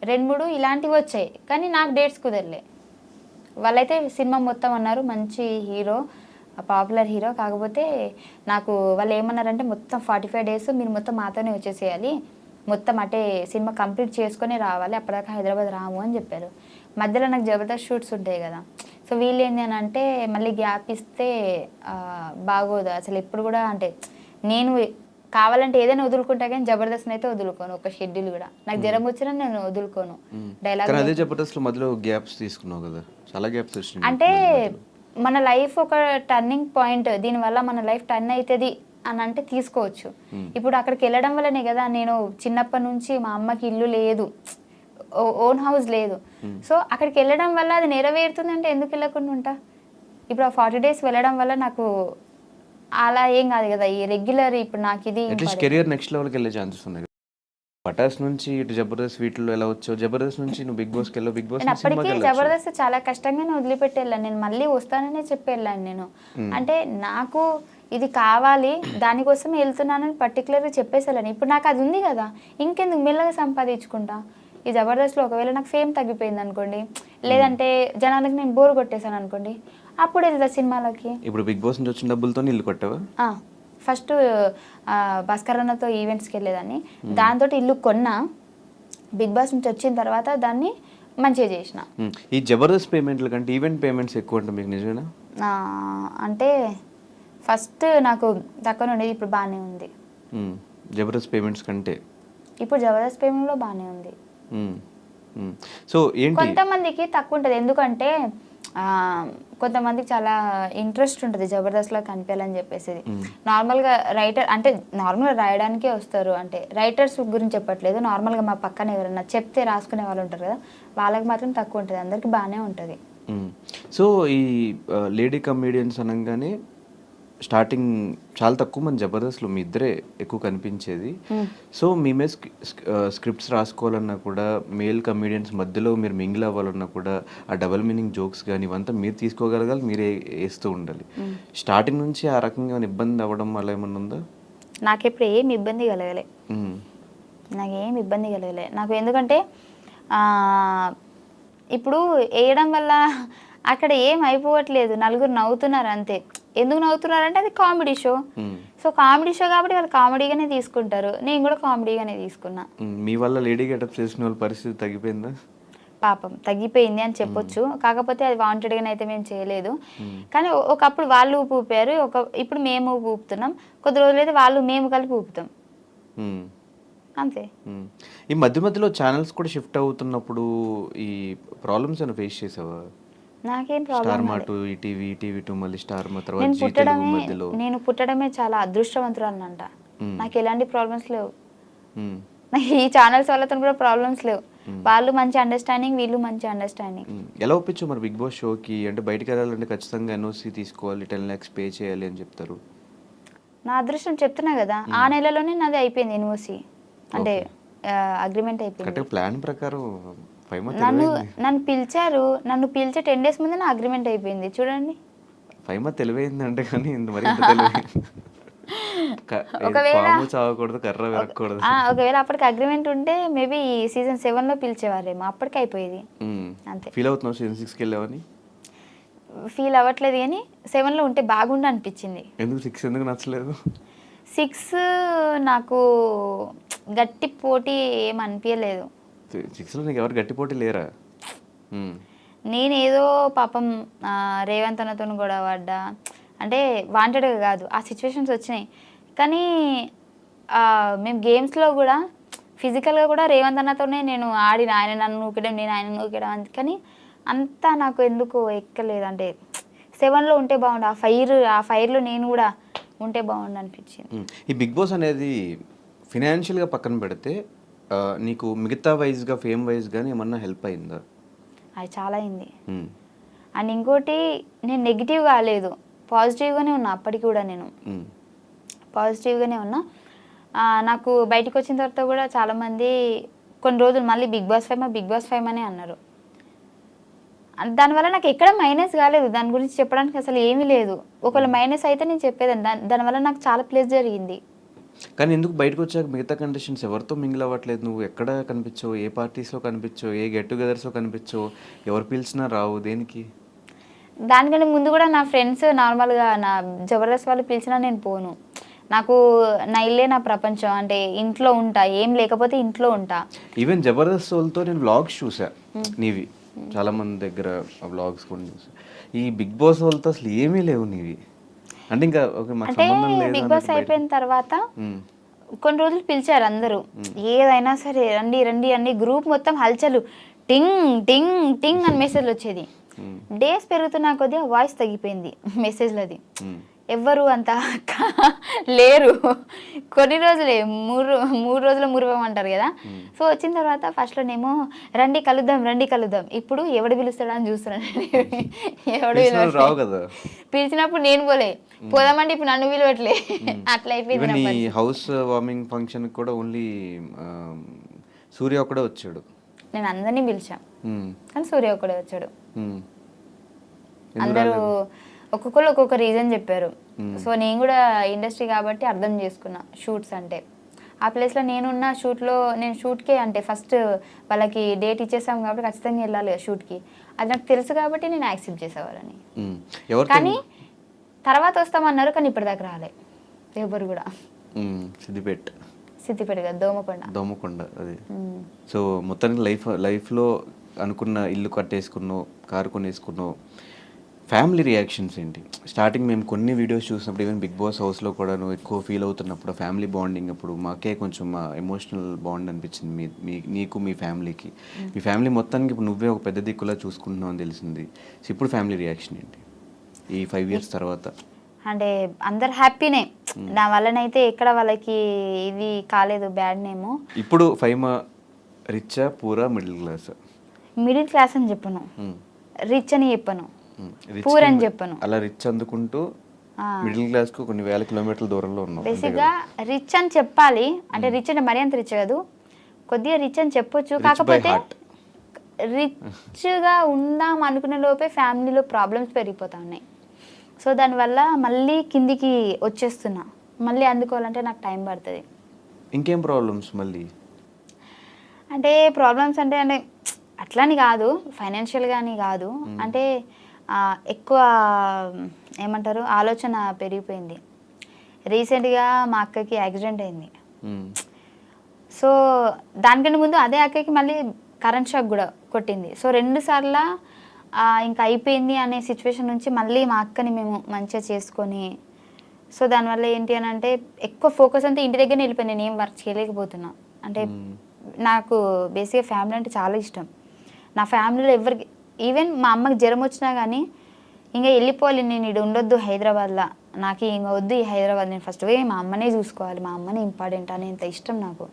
2-3 ఇలాంటివి వచ్చాయి, కానీ నాకు డేట్స్ కుదరలే. వాళ్ళైతే సినిమా మొత్తం అన్నారు మంచి హీరో, పాపులర్ హీరో, కాకపోతే నాకు వాళ్ళు ఏమన్నారంటే మొత్తం 45 days మీరు మొత్తం మాతోనే వచ్చేసేయాలి, మొత్తం అటే సినిమా కంప్లీట్ చేసుకొని రావాలి, అప్పటిదాకా హైదరాబాద్ రాము అని చెప్పారు. మధ్యలో నాకు జబర్దస్త్ షూట్స్ ఉంటాయి కదా. సో వీళ్ళు ఏంటి అని అంటే మళ్ళీ గ్యాప్ ఇస్తే బాగోదు అసలు. ఎప్పుడు కూడా అంటే నేను కావాలంటే ఏదైనా వదులుకుంటా కానీ జబర్దస్త్ అయితే వదులుకోను, ఒక షెడ్యూల్ కూడా. నాకు జ్వరం వచ్చినా నేను వదులుకోను. డైలాగ్ అదే జబర్దస్త్ మధ్యలో గ్యాప్స్ తీసుకున్నావు కదా, చాలా గ్యాప్స్ వచ్చినాయి. అంటే మన లైఫ్ ఒక టర్నింగ్ పాయింట్, దీనివల్ల మన లైఫ్ టర్న్ అవుతుంది అని అంటే తీసుకోవచ్చు. ఇప్పుడు అక్కడికి వెళ్ళడం వల్లనే కదా నేను చిన్నప్పటి నుంచి మా అమ్మకి ఇల్లు లేదు, ఓన్ హౌస్ లేదు. సో అక్కడికి వెళ్ళడం వల్ల అది నెరవేరుతుంది అంటే ఎందుకు వెళ్ళకుండా ఉంటా. ఇప్పుడు ఆ 40 days వెళ్ళడం వల్ల నాకు అలా ఏం కాదు కదా, ఈ రెగ్యులర్ ఇప్పుడు నాకు ఇది అట్లీస్ట్ కెరియర్ నెక్స్ట్ లెవెల్కి వెళ్ళే ఛాన్సెస్ ఉన్నాయి. పటాస్ నుంచి ఇటు జబర్దస్త్ వీటిలో ఎలా వచ్చావు, జబర్దస్త్ నుంచి నువ్వు బిగ్ బాస్కి వెళ్ళావు, బిగ్ బాస్ అప్పటికి జబర్దస్త్ చాలా కష్టంగానే వదిలిపెట్టి వెళ్ళాను నేను, మళ్ళీ వస్తాననే చెప్పి వెళ్ళాను నేను. అంటే నాకు ఇది కావాలి దానికోసం వెళ్తున్నానని పర్టికులర్గా చెప్పేసి వెళ్ళాను. ఇప్పుడు నాకు అది ఉంది కదా, ఇంకెందుకు మెల్లగా సంపాదించుకుంటా. ఈ జబర్దస్త్లో ఒకవేళ నాకు ఫేమ్ తగ్గిపోయింది అనుకోండి, లేదంటే జనాలకి నేను బోర్ కొట్టేశాను అనుకోండి, అప్పుడు వెళ్తా సినిమాలకి. ఇప్పుడు బిగ్ బాస్ నుంచి వచ్చిన డబ్బులతో ఇల్లు కొట్టావా? ఫస్ట్ భాస్కర్ అన్నతో ఈవెంట్స్కి వెళ్ళేదాన్ని, దాంతో ఇల్లు కొన్నా. బిగ్ బాస్ నుంచి వచ్చిన తర్వాత దాన్ని మంచిగా చేసిన. ఈ జబర్దస్త్ పేమెంట్ల కంటే ఈవెంట్ పేమెంట్స్ ఎక్కువ అంటే మీకు నిజమేనా? అంటే ఫస్ట్ నాకు తక్కువ ఉండేది, ఇప్పుడు బాగానే ఉంది. జబర్దస్త్ పేమెంట్స్ కంటే ఇప్పుడు జబర్దస్త్ పేమెంట్లో బాగానే ఉంది. సో ఏంటి కొంతమందికి తక్కువ ఉంటుంది, ఎందుకంటే కొంతమందికి చాలా ఇంట్రెస్ట్ ఉంటుంది జబర్దస్త్లో కనిపించాలని చెప్పేసి. నార్మల్గా రైటర్ అంటే నార్మల్గా రాయడానికే వస్తారు, అంటే రైటర్స్ గురించి చెప్పట్లేదు, నార్మల్గా మా పక్కన ఎవరైనా చెప్తే రాసుకునే వాళ్ళు ఉంటారు కదా, వాళ్ళకి మాత్రం తక్కువ ఉంటుంది, అందరికి బాగానే ఉంటుంది. సో ఈ లేడీ కమెడియన్స్ అనగానే స్టార్టింగ్ చాలా తక్కువ మంది జబర్దస్త్లో మీ ఇద్దరే ఎక్కువ కనిపించేది. సో మేమే స్క్రిప్ట్స్ రాసుకోవాలన్నా కూడా, మేల్ కమెడియన్స్ మధ్యలో మీరు మింగిల్ అవ్వాలన్నా కూడా ఆ డబల్ మీనింగ్ జోక్స్ కానీ ఇవంతా మీరు తీసుకోగలగాలి, మీరే వేస్తూ ఉండాలి. స్టార్టింగ్ నుంచి ఆ రకంగా ఇబ్బంది అవ్వడం అలా ఏమన్నా ఉందా? నాకెప్పుడు ఏం ఇబ్బంది కలగలే, నాకేం ఇబ్బంది కలగలే. నాకు ఎందుకంటే ఇప్పుడు వేయడం వల్ల అక్కడ ఏం అయిపోవట్లేదు, నలుగురు నవ్వుతున్నారు అంతే. ఎందుకు నవ్వుతున్నారంటే అది comedy show, so comedy show కాబట్టి వాళ్ళు కామెడీగానే తీసుకుంటారు, నేను కూడా కామెడీగానే తీసుకున్నా. మీ వల్ల లేడీ గెటప్ చేసిన వాళ్ళ పరిస్థితి తగ్గిపోయిందా? పాపం తగ్గిపోయింది అని చెప్పొచ్చు, కాకపోతే అది వాంటెడ్గానే అయితే మేము చేయలేదు. కానీ ఒకప్పుడు వాళ్ళు ఊపి ఊపారు, ఇప్పుడు మేము ఊపుతున్నాం, కొద్ది రోజులైతే వాళ్ళు మేము కలిపి ఊపుతాం అంతే. ఈ మధ్య మధ్యలో ఛానల్స్ కూడా షిఫ్ట్ అవుతున్నప్పుడు ఈ ప్రాబ్లమ్స్ ఏమైనా ఫేస్ చేసావా? నాకేం ప్రాబ్లం, నేను పుట్టడమే చాలా అదృష్టవంతురాలనంట, నాకు ఎలాంటి ప్రాబ్లమ్స్ లేవు. నాకు ఈ ఛానల్స్ వాళ్ళతో కూడా ప్రాబ్లమ్స్ లేవు, వాళ్ళు మంచి అండర్స్టాండింగ్, వీళ్ళు మంచి అండర్స్టాండింగ్. ఎలా ఒప్పించు మరి బిగ్ బాస్ షోకి? అంటే బయటకు వెళ్ళాలంటే ఖచ్చితంగా NOC తీసుకోవాలి, 10 lakhs పే చేయాలి అని చెప్తారు. నా అదృష్టం చెప్తున్నా కదా, ఆ నెలలోనే నాది అయిపోయింది ఎన్ఓసి, అంటే అగ్రిమెంట్ అయిపోయింది. అంటే ప్లాన్ ప్రకారం ఫైమా నన్ను పిలిచి 10 days ముందే నా అగ్రిమెంట్ అయిపోయింది చూడండి. ఫైమా తెలివైంది అంటే కానీ ఇంత మరి ఇంత తెలివైంది. పాము చావకూడదు, కర్ర విరగకూడదు. ఒకవేళ అప్పటికి అగ్రిమెంట్ ఉంటే మేబీ సీజన్ 7 లో పిలిచేవారేమో, అప్పటికి అయిపోయేది. అంతే. ఫీల్ అవుతున్నావు సీజన్ 6కి వెళ్ళావని? ఫీల్ అవ్వట్లేదు, కానీ 7 లో ఉంటే బాగుండు అనిపించింది. ఎందుకు 6 ఎందుకు నచ్చలేదు? 6 నాకు గట్టి పోటీ ఏం అనిపించలేదు. 6లో నీకు ఎవరు గట్టి పోటీ లేరా? నేనేదో పాపం రేవంత్ అన్నతో గొడవ పడ్డా, అంటే వాంటెడ్గా కాదు, ఆ సిచ్యువేషన్స్ వచ్చినాయి. కానీ మేము గేమ్స్లో కూడా ఫిజికల్గా కూడా రేవంత్ అన్నతోనే నేను ఆడిన, ఆయన నన్ను నూకడం, నేను ఆయన నూకడం. కానీ అంతా నాకు ఎందుకు ఎక్కలేదు. అంటే 7లో ఉంటే బాగుండు, ఆ ఫైర్లో నేను కూడా ఉంటే బాగుండు అనిపించింది. ఈ బిగ్ బాస్ అనేది ఫినాన్షియల్గా పక్కన పెడితే నీకు మిగతా వైజ్గా, ఫేమ్ వైజ్గా ఏమన్నా హెల్ప్ అయిందా? అది చాలా అయింది. అండ్ ఇంకోటి, నేను నెగిటివ్ కాలేదు, పాజిటివ్గానే ఉన్నా. అప్పటికి కూడా నేను పాజిటివ్గానే ఉన్నా. నాకు బయటకు వచ్చిన తర్వాత కూడా చాలామంది కొన్ని రోజులు మళ్ళీ బిగ్ బాస్ ఫైమ్ అనే అన్నారు. దానివల్ల నాకు ఎక్కడ మైనస్ కాలేదు, దాని గురించి చెప్పడానికి అసలు ఏమీ లేదు. ఒకవేళ మైనస్ అయితే నేను చెప్పేదాన్ని, దానివల్ల నాకు చాలా ప్లస్ జరిగింది. కానీ ఎందుకు బయటకు వచ్చాక మిగతా కండిషన్స్ ఎవరితో మింగిల్ అవ్వట్లేదు? నువ్వు ఎక్కడ కనిపించవు, ఏ పార్టీస్లో కనిపించవు, ఏ గెట్ టుగెదర్స్లో కనిపించవు, ఎవరు పిలిచినా రావు, దేనికి? దానికంటే ముందు కూడా నా ఫ్రెండ్స్ నార్మల్గా నా జబర్దస్త్ వాళ్ళు పిలిచినా నేను పోను. నాకు నా ఇల్లే నా ప్రపంచం, అంటే ఇంట్లో ఉంటా, ఏం లేకపోతే ఇంట్లో ఉంటా. ఈవెన్ జబర్దస్త్ వాళ్ళతో నేను వ్లాగ్స్ చూసా నీవి, చాలా మంది దగ్గర వ్లాగ్స్ కూడా చూసా. ఈ బిగ్ బాస్ వాళ్ళతో అసలు ఏమీ లేవు నీవి. అంటే ఇంకా బిగ్ బాస్ అయిపోయిన తర్వాత కొన్ని రోజులు పిలిచారు అందరూ, ఏదైనా సరే రండి రండి అని. గ్రూప్ మొత్తం హల్చలు, టింగ్ టింగ్ టింగ్ అని మెసేజ్లు వచ్చేది. డేస్ పెరుగుతున్నా కొద్దిగా వాయిస్ తగ్గిపోయింది మెసేజ్లది, ఎవ్వరు అంత లేరు. కొన్ని రోజులే, మూడు రోజులు మురిపోమంటారు కదా. సో వచ్చిన తర్వాత ఫస్ట్లోనేమో రండి కలుద్దాం. ఇప్పుడు ఎవడు పిలుస్తాడా అని చూస్తున్నాను. ఎవడు పిలిచినప్పుడు నేను పోదామంటే ఇప్పుడు నన్ను పిలవట్లే. అట్లా అయిపోయింది. హౌస్ వార్మింగ్ ఫంక్షన్ కూడా ఓన్లీ సూర్య ఒక్కడే వచ్చాడు. నేను అందరినీ పిలిచా, కానీ సూర్య ఒక్కడే వచ్చాడు. అందరూ ఒక్కొక్కరు ఒక్కొక్క రీజన్ చెప్పారు. సో నేను కూడా ఇండస్ట్రీ కాబట్టి అర్థం చేసుకున్నా. షూట్స్ అంటే ఆ ప్లేస్లో నేనున్న నేను షూట్కే, అంటే ఫస్ట్ వాళ్ళకి డేట్ ఇచ్చేసాం కాబట్టి ఖచ్చితంగా వెళ్ళాలి షూట్కి, అది నాకు తెలుసు కాబట్టి నేను యాక్సెప్ట్ చేసేవాళ్ళని. కానీ తర్వాత వస్తామన్నారు, కానీ ఇప్పటిదాకా రాలే ఎవరు కూడా. సిద్దిపేట కదా, దోమకొండ అది. సో మొత్తానికి లైఫ్లో అనుకున్న ఇల్లు కట్టేసుకున్నావు, కారు కొనేసుకున్నావు. ఫ్యామిలీ రియాక్షన్స్ ఏంటి? స్టార్టింగ్ మేము కొన్ని వీడియోస్ చూసినప్పుడు, ఈవెన్ బిగ్ బాస్ హౌస్లో కూడా నువ్వు ఎక్కువ ఫీల్ అవుతున్నప్పుడు, ఫ్యామిలీ బాండింగ్ అప్పుడు మాకే కొంచెం ఎమోషనల్ బాండ్ అనిపించింది నీకు మీ ఫ్యామిలీకి. మీ ఫ్యామిలీ మొత్తానికి ఇప్పుడు నువ్వే ఒక పెద్ద దిక్కులా చూసుకుంటున్నావు అని తెలిసింది. సో ఇప్పుడు ఫ్యామిలీ రియాక్షన్ ఏంటి ఈ 5 years తర్వాత? అంటే అందరు హ్యాపీనే, నా వల్లనైతే ఎక్కడ వాళ్ళకి ఇది కాలేదు బ్యాడ్ నేమ్. ఇప్పుడు ఫైమా రిచ్, పూరా, మిడిల్ క్లాస్ అని చెప్పను, రిచ్ అని చెప్పను, పూర్ అని చెప్పను. అలా రిచ్ అందుకుంటూ మిడిల్ క్లాస్ కు కొన్ని వేల కిలోమీటర్ల దూరంలో ఉన్నాం. బేసిక్గా రిచ్ అని చెప్పాలి, అంటే రిచ్ అంటే మరీ అంత రిచ్ కాదు, కొద్దిగా రిచ్ అని చెప్పొచ్చు. కాకపోతే రిచ్గా ఉందాం అనుకునే లోపే ఫ్యామిలీలో ప్రాబ్లమ్స్ పెరిగిపోతా ఉన్నాయి. సో దానివల్ల మళ్ళీ కిందికి వచ్చేస్తున్నా. మళ్ళీ అందుకోవాలంటే నాకు టైం పడుతుంది. ఇంకేం ప్రాబ్లమ్స్ మళ్ళీ? అంటే ప్రాబ్లమ్స్ అంటే అట్లని కాదు, ఫైనాన్షియల్గా అని కాదు, అంటే ఎక్కువ ఏమంటారు ఆలోచన పెరిగిపోయింది. రీసెంట్గా మా అక్కకి యాక్సిడెంట్ అయింది. సో దానికంటే ముందు అదే అక్కకి మళ్ళీ కరెంట్ షాక్ కూడా కొట్టింది. సో 2 సార్లు ఇంకా అయిపోయింది అనే సిచ్యువేషన్ నుంచి మళ్ళీ మా అక్కని మేము మంచిగా చేసుకొని, సో దానివల్ల ఏంటి అని అంటే ఎక్కువ ఫోకస్ అంతా ఇంటి దగ్గరనే వెళ్ళిపోయింది. నేను ఏం వర్క్ చేయలేకపోతున్నా. అంటే నాకు బేసిక్గా ఫ్యామిలీ అంటే చాలా ఇష్టం. నా ఫ్యామిలీలో ఎవరికి, ఈవెన్ మా అమ్మకి జ్వరం వచ్చినా కానీ ఇంకా వెళ్ళిపోవాలి, నేను ఇక్కడ ఉండొద్దు హైదరాబాద్లో, నాకు ఇంకా వద్దు ఈ హైదరాబాద్, నేను ఫస్ట్ పోయి మా అమ్మనే చూసుకోవాలి, మా అమ్మనే ఇంపార్టెంట్ అనేంత ఇష్టం నాకు.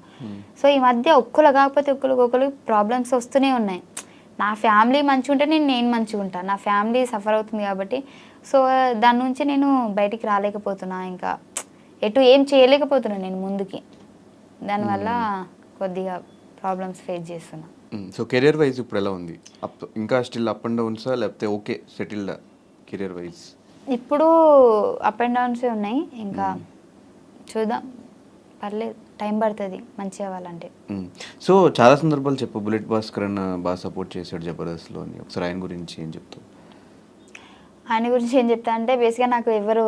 సో ఈ మధ్య ఒక్కరు కాకపోతే ఒక్కరికి ప్రాబ్లమ్స్ వస్తూనే ఉన్నాయి. నా ఫ్యామిలీ మంచిగా ఉంటే నేను మంచిగా ఉంటాను, నా ఫ్యామిలీ సఫర్ అవుతుంది కాబట్టి. సో దాని నుంచి నేను బయటికి రాలేకపోతున్నా. ఇంకా ఎటు ఏం చేయలేకపోతున్నాను నేను ముందుకి. దానివల్ల కొద్దిగా ప్రాబ్లమ్స్ ఫేస్ చేస్తున్నా. సో కెరియర్ వైజ్ ఇప్పుడు ఎలా ఉంది? ఇంకా స్టిల్ అప్ అండ్ డౌన్సా లేకపోతే ఓకే సెటిల్డ్ కెరియర్ వైజ్? ఇప్పుడు అప్ అండ్ డౌన్సే ఉన్నాయి. ఇంకా చూద్దాం, పర్లేదు, టైం పడుతుంది మంచి అవ్వాలంటే. సో చాలా సందర్భాలు చెప్పు, బుల్లెట్ భాస్కర్ అన్న బాగా సపోర్ట్ చేశాడు జబర్దస్త్లో అని. ఒకసారి ఆయన గురించి ఏం చెప్తావు? ఆయన గురించి ఏం చెప్తా అంటే బేసిక్గా నాకు ఎవరు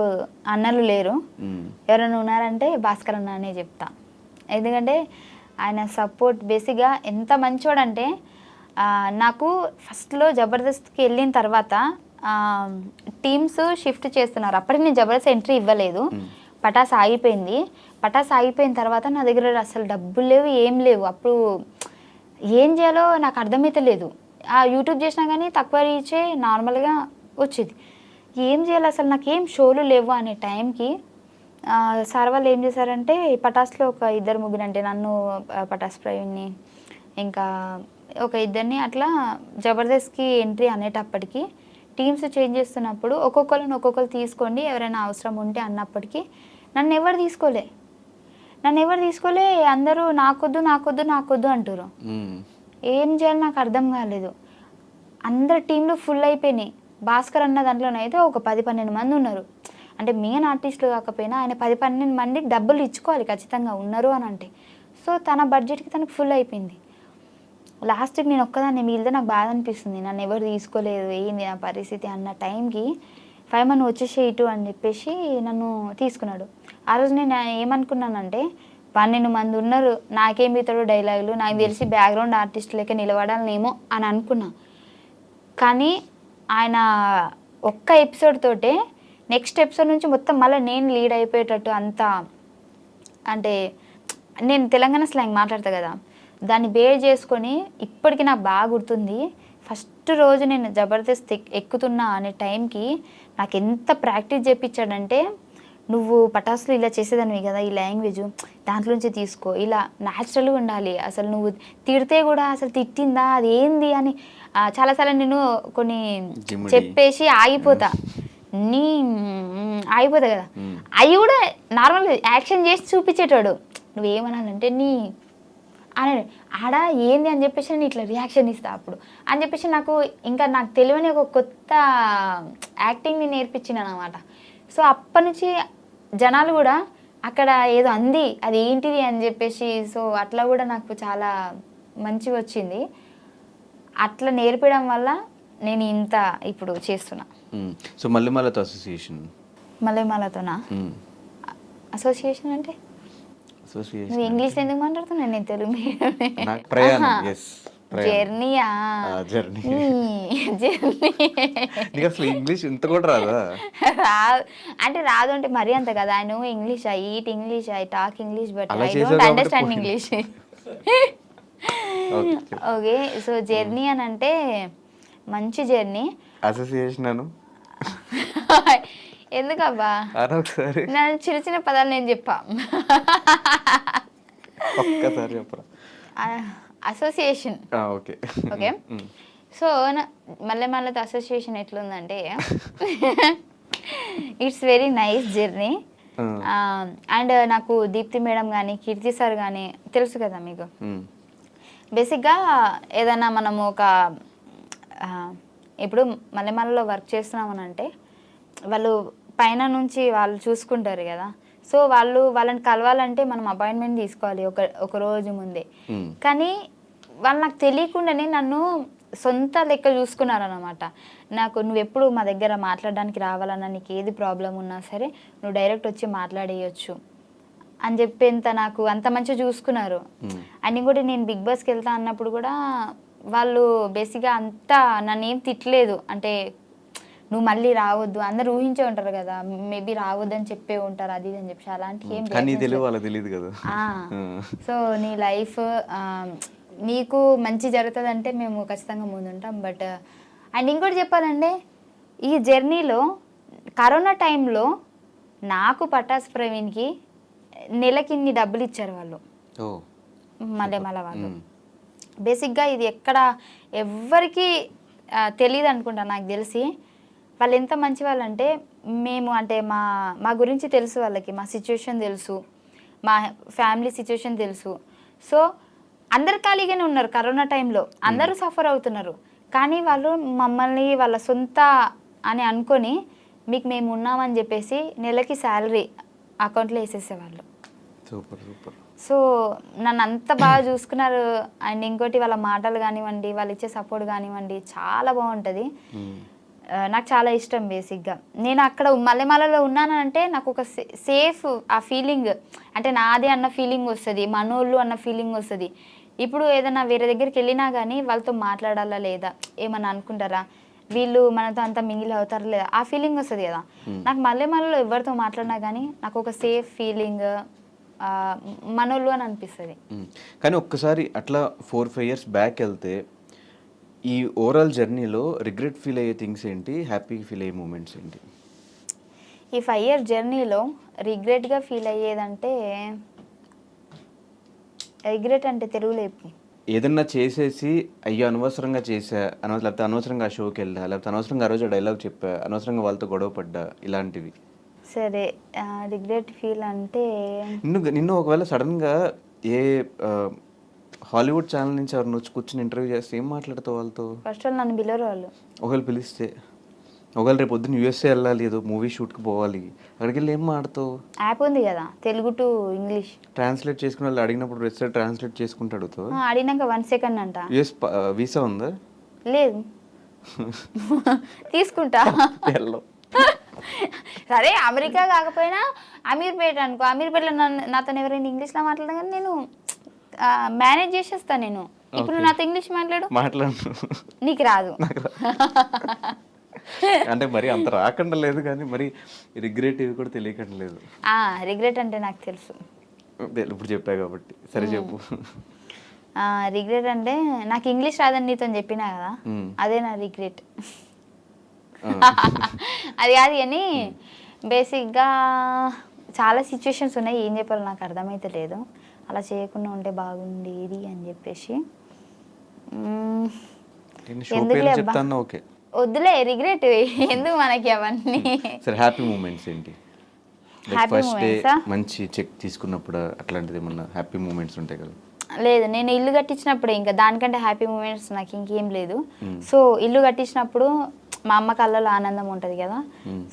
అన్నలు లేరు. ఎవరైనా ఉన్నారంటే భాస్కర్ అన్న అనే చెప్తా. ఎందుకంటే ఆయన సపోర్ట్ బేసిక్గా ఎంత మంచోడంటే నాకు ఫస్ట్లో జబర్దస్త్కి వెళ్ళిన తర్వాత టీమ్స్ షిఫ్ట్ చేస్తున్నారు. అప్పటికి నేను జబర్దస్త్ ఎంట్రీ ఇవ్వలేదు. పటాస్ ఆగిపోయింది. పటాస్ ఆగిపోయిన తర్వాత నా దగ్గర అసలు డబ్బులు లేవు, ఏం లేవు. అప్పుడు ఏం చేయాలో నాకు అర్థమైతే లేదు. ఆ యూట్యూబ్ చేసినా కానీ తక్కువ రీచే నార్మల్గా వచ్చేది. ఏం చేయాలి అసలు, నాకేం షోలు లేవు అనే టైంకి సార్ వాళ్ళు ఏం చేశారంటే పటాస్లో ఒక 2-3 అంటే నన్ను, పటాస్ ప్రవీణ్ని, ఇంకా ఒక 2 అట్లా జబర్దస్త్కి ఎంట్రీ అనేటప్పటికి టీమ్స్ చేంజ్ చేస్తున్నప్పుడు ఒక్కొక్కరు తీసుకోండి ఎవరైనా అవసరం ఉంటే అన్నప్పటికీ నన్ను ఎవరు తీసుకోలే. అందరూ నాకొద్దు అంటారు. ఏం చేయాలి నాకు అర్థం కాలేదు. అందరు టీంలు ఫుల్ అయిపోయినాయి. భాస్కర్ అన్న దాంట్లోనైతే ఒక 10-12 మంది ఉన్నారు. అంటే మెయిన్ ఆర్టిస్టులు కాకపోయినా ఆయన 10-12 మందికి డబ్బులు ఇచ్చుకోవాలి ఖచ్చితంగా ఉన్నారు అని అంటే. సో తన బడ్జెట్కి తనకు ఫుల్ అయిపోయింది. లాస్ట్కి నేను ఒక్కదాన్ని మిగిలితే నాకు బాధ అనిపిస్తుంది. నన్ను ఎవరు తీసుకోలేదు, ఏంది నా పరిస్థితి అన్న టైంకి 5 మంది వచ్చేసేయటు అని చెప్పేసి నన్ను తీసుకున్నాడు. ఆ రోజు నేను ఏమనుకున్నానంటే 12 మంది ఉన్నారు, నాకేం ఇతడు డైలాగులు, నాకు తెలిసి బ్యాక్గ్రౌండ్ ఆర్టిస్ట్ లెక్క నిలబడాలనేమో అని అనుకున్నా. కానీ ఆయన ఒక్క ఎపిసోడ్ తోటే నెక్స్ట్ ఎపిసోడ్ నుంచి మొత్తం మళ్ళీ నేను లీడ్ అయిపోయేటట్టు అంతా, అంటే నేను తెలంగాణ స్లాంగ్ మాట్లాడతా కదా, దాన్ని బేర్ చేసుకొని ఇప్పటికీ నాకు బాగా గుర్తుంది. ఫస్ట్ రోజు నేను జబర్దస్త్ ఎక్కుతున్నా అనే టైంకి నాకు ఎంత ప్రాక్టీస్ చేయించాడంటే, నువ్వు పటాసులు ఇలా చేసేదానివి కదా, ఈ లాంగ్వేజ్ దాంట్లోంచి తీసుకో, ఇలా న్యాచురల్గా ఉండాలి, అసలు నువ్వు తిడితే కూడా అసలు తిట్టిందా అది ఏంది అని చాలాసార్లు నేను కొన్ని చెప్పేసి ఆగిపోతా కదా, అవి కూడా నార్మల్గా యాక్షన్ చేసి చూపించేటాడు. నువ్వేమనాలంటే అని ఆడ ఏంది అని చెప్పేసి నేను ఇట్లా రియాక్షన్ ఇస్తా అప్పుడు అని చెప్పేసి నాకు తెలియని ఒక కొత్త యాక్టింగ్ని నేర్పించినాను అనమాట. సో అప్పటి నుంచి జనాలు కూడా అక్కడ ఏదో అంది అది ఏంటిది అని చెప్పేసి, సో అట్లా కూడా నాకు చాలా మంచిగా వచ్చింది. అట్లా నేర్పడం వల్ల నేను ఇంత ఇప్పుడు చేస్తున్నా. సో మల్లెమాలతో అసోసియేషన్, మల్లెమాలతోనా అసోసియేషన్ అంటే నువ్వు ఇంగ్లీష్ ఎందుకు మాట్లాడుతున్నావు? నేను తెలుగు జర్నీయా, జర్నీ అసలు ఇంగ్లీష్ ఇంత కూడా రాదా? రాదు అంటే మరీ అంత కదా. I know English, I eat English, I talk English, but I don't understand English. Okay, so journey అని అంటే మంచి జర్నీ. అసోసియేషన్ అను ఎందుకబ్బా, నన్ను చిన్న చిన్న పదాలు నేను చెప్పా. ఒక్కసారి చెప్పరా? అసోసియేషన్. ఓకే ఓకే, సో మల్లెమాలతో అసోసియేషన్ ఎట్లుందంటే it's very nice journey. And నాకు దీప్తి మేడం కానీ కీర్తి సార్ కానీ తెలుసు కదా మీకు. బేసిక్గా ఏదైనా మనము ఒక ఇప్పుడు మల్లెమాలలో వర్క్ చేస్తున్నామని అంటే వాళ్ళు పైన నుంచి వాళ్ళు చూసుకుంటారు కదా. సో వాళ్ళని కలవాలంటే మనం అపాయింట్మెంట్ తీసుకోవాలి ఒక రోజు ముందే. కానీ వాళ్ళు నాకు తెలియకుండానే నన్ను సొంత లెక్క చూసుకున్నారనమాట. నువ్వు ఎప్పుడు మా దగ్గర మాట్లాడడానికి రావాలన్నా, నీకు ఏది ప్రాబ్లం ఉన్నా సరే నువ్వు డైరెక్ట్ వచ్చి మాట్లాడేయచ్చు అని చెప్పేంత నాకు అంత మంచిగా చూసుకున్నారు. అండ్ ఇంకోటి నేను బిగ్ బాస్కి వెళ్తా అన్నప్పుడు కూడా వాళ్ళు బేసిక్గా అంతా నన్ను ఏం తిట్టలేదు. అంటే నువ్వు మళ్ళీ రావద్దు, అందరు ఊహించే ఉంటారు కదా, మేబీ రావద్దని చెప్పే ఉంటారు అది అని చెప్పి, అలాంటి ఏం తెలియదు కదా. సో నీ లైఫ్ నీకు మంచి జరుగుతుంది అంటే మేము ఖచ్చితంగా ముందుంటాం. బట్ అండ్ ఇంకోటి చెప్పాలంటే ఈ జర్నీలో కరోనా టైంలో నాకు పటాస్ ప్రవీణ్కి నెలకి ఇన్ని డబ్బులు ఇచ్చారు వాళ్ళు, మల్లెమాల వాళ్ళు. బేసిక్గా ఇది ఎక్కడ ఎవ్వరికి తెలియదు అనుకుంటా. నాకు తెలిసి వాళ్ళు ఎంత మంచి వాళ్ళు అంటే మేము అంటే మా మా గురించి తెలుసు వాళ్ళకి, మా సిచ్యువేషన్ తెలుసు, మా ఫ్యామిలీ సిచ్యువేషన్ తెలుసు. సో అందరు ఖాళీగానే ఉన్నారు కరోనా టైంలో, అందరూ సఫర్ అవుతున్నారు. కానీ వాళ్ళు మమ్మల్ని వాళ్ళ సొంత అని అనుకొని మీకు మేము ఉన్నామని చెప్పేసి నెలకి శాలరీ అకౌంట్లో వేసేసేవాళ్ళు. Super super. సో నన్ను అంత బాగా చూసుకున్నారు. అండ్ ఇంకోటి వాళ్ళ మాటలు కానివ్వండి, వాళ్ళు ఇచ్చే సపోర్ట్ కానివ్వండి చాలా బాగుంటుంది. నాకు చాలా ఇష్టం బేసిక్గా. నేను అక్కడ మల్లెమాలలో ఉన్నానంటే నాకు ఒక సేఫ్ ఆ ఫీలింగ్, అంటే నాదే అన్న ఫీలింగ్ వస్తుంది, మనోళ్ళు అన్న ఫీలింగ్ వస్తుంది. ఇప్పుడు ఏదైనా వేరే దగ్గరికి వెళ్ళినా కానీ వాళ్ళతో మాట్లాడాలా లేదా, ఏమన్నా అనుకుంటారా, వీళ్ళు మనతో అంతా మింగిల్ అవుతారా లేదా, ఆ ఫీలింగ్ వస్తుంది కదా. నాకు మల్లెమాలలో ఎవరితో మాట్లాడినా కానీ నాకు ఒక సేఫ్ ఫీలింగ్, మనోళ్ళు అని అనిపిస్తుంది. కానీ ఒక్కసారి అట్లా 4-5 ఇయర్స్ బ్యాక్ వెళ్తే ఈ ఓవరాల్ జర్నీలో రిగ్రెట్ ఫీల్ అయ్యే థింగ్స్ ఏంటి, హ్యాపీ ఫీల్ అయ్యే మూమెంట్స్ ఏంటి? ఈ 5 ఇయర్ జర్నీలో రిగ్రెట్గా ఫీల్ అయ్యేదంటే, రిగ్రెట్ అంటే తెలుగులో చెప్పు. ఏదన్నా చేసేసి అయ్యో అనవసరంగా చేసా, లేకపోతే అనవసరంగా ఆ షోకి వెళ్ళా, లేకపోతే అనవసరంగా ఆ రోజు డైలాగ్ చెప్పా, అనవసరంగా వాళ్ళతో గొడవ పడ్డా, ఇలాంటివి. సరే, రిగ్రెట్ ఫీల్ అంటే నిన్ను ఒకవేళ సడన్గా ఏ హాలీవుడ్ ఛానల్ నుంచి ఎవరిని వచ్చి కూర్చొని ఇంటర్వ్యూ చేస్తే ఏం మాట్లాడతావు వాళ్ళతో? ఫస్ట్ వాళ్ళు నన్ను పిలవరు. వాళ్ళు ఒకవేళ పిలిస్తే, ఒకవేళ రేపు పొద్దున్న యూఎస్ఏ వెళ్ళాలి, ఏదో మూవీ షూట్కి పోవాలి, అక్కడికి వెళ్ళి ఏం మాడతావు? యాప్ ఉంది కదా తెలుగు టు ఇంగ్లీష్, ట్రాన్స్లేట్ చేసుకుని వాళ్ళు అడిగినప్పుడు రెస్ట్ ట్రాన్స్లేట్ చేసుకుంటూ అడుగుతావు. అడిగినాక 1 సెకండ్ అంట. యూఎస్ వీసా ఉందా? లేదు. తీసుకుంటా. సరే అమెరికా కాకపోయినా అమీర్పేట అనుకో, అమీర్పేటలో నాతో ఎవరైనా ఇంగ్లీష్లో మాట్లాడగా కానీ నేను మేనేజ్ చేసేస్తాను. నేను ఇప్పుడు నాతో ఇంగ్లీష్ మాట్లాడు, నీకు రాదు. అంటే మరి అంత రాకుండా లేదు కానీ మరి రిగ్రెట్ ఇవి కూడా తెలియకుండా లేదు. రిగ్రెట్ అంటే నాకు తెలుసు, ఇప్పుడు చెప్పా కాబట్టి. సరే చెప్పు. రిగ్రెట్ అంటే నాకు ఇంగ్లీష్ రాదని నీతో చెప్పినా కదా, అదే నా రిగ్రెట్. అది కాదు కానీ బేసిక్గా చాలా సిచ్యువేషన్స్ ఉన్నాయి, ఏం చెప్పాలో నాకు అర్థమైతే లేదు. అలా చేయకుండా ఉంటే బాగుండేది అని చెప్పేసి. వద్దులే రిగ్రెట్ ఎందుకు మనకి అవన్నీ. సరే హ్యాపీ మూమెంట్స్ ఏంటి? ఫస్ట్ డే మంచి చెక్ తీసుకున్నప్పుడు అట్లాంటిది ఏమన్నా హ్యాపీ మూమెంట్స్ ఉంటాయి కదా? లేదు, నేను ఇల్లు కట్టించినప్పుడు ఇంకా దానికంటే హ్యాపీ మూమెంట్స్ నాకు ఇంకేం లేదు. సో ఇల్లు కట్టించినప్పుడు మా అమ్మ కళ్ళలో ఆనందం ఉంటుంది కదా,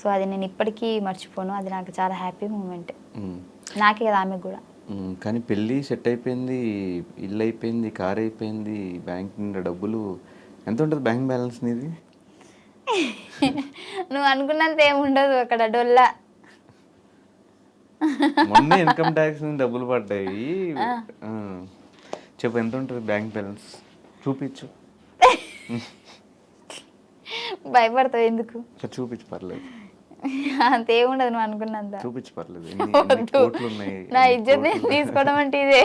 సో అది నేను ఇప్పటికీ మర్చిపోను. అది నాకు చాలా హ్యాపీ మూమెంట్, నాకే కదా ఆమెకు కూడా. కానీ పెళ్ళి సెట్ అయిపోయింది, ఇల్లు అయిపోయింది, కార్ అయిపోయింది, బ్యాంక్ నిండా డబ్బులు. ఎంత ఉంటుంది బ్యాంక్ బ్యాలెన్స్ నీది? నువ్వు అనుకున్నంత ఏముండదు అక్కడ, డొల్లా. మొన్న ఇన్కమ్ ట్యాక్స్ డబ్బులు పడ్డాయి. చెప్పు ఎంత ఉంటుంది బ్యాంక్ బ్యాలెన్స్? చూపించు. భయపడతావు ఎందుకు? చూపించు పర్లేదు. అంతేముండదు నువ్వు అనుకున్నంత. చూపించు పర్లేదు. నా ఇజ్జత్ తీసుకోవడం అంటే ఇదే.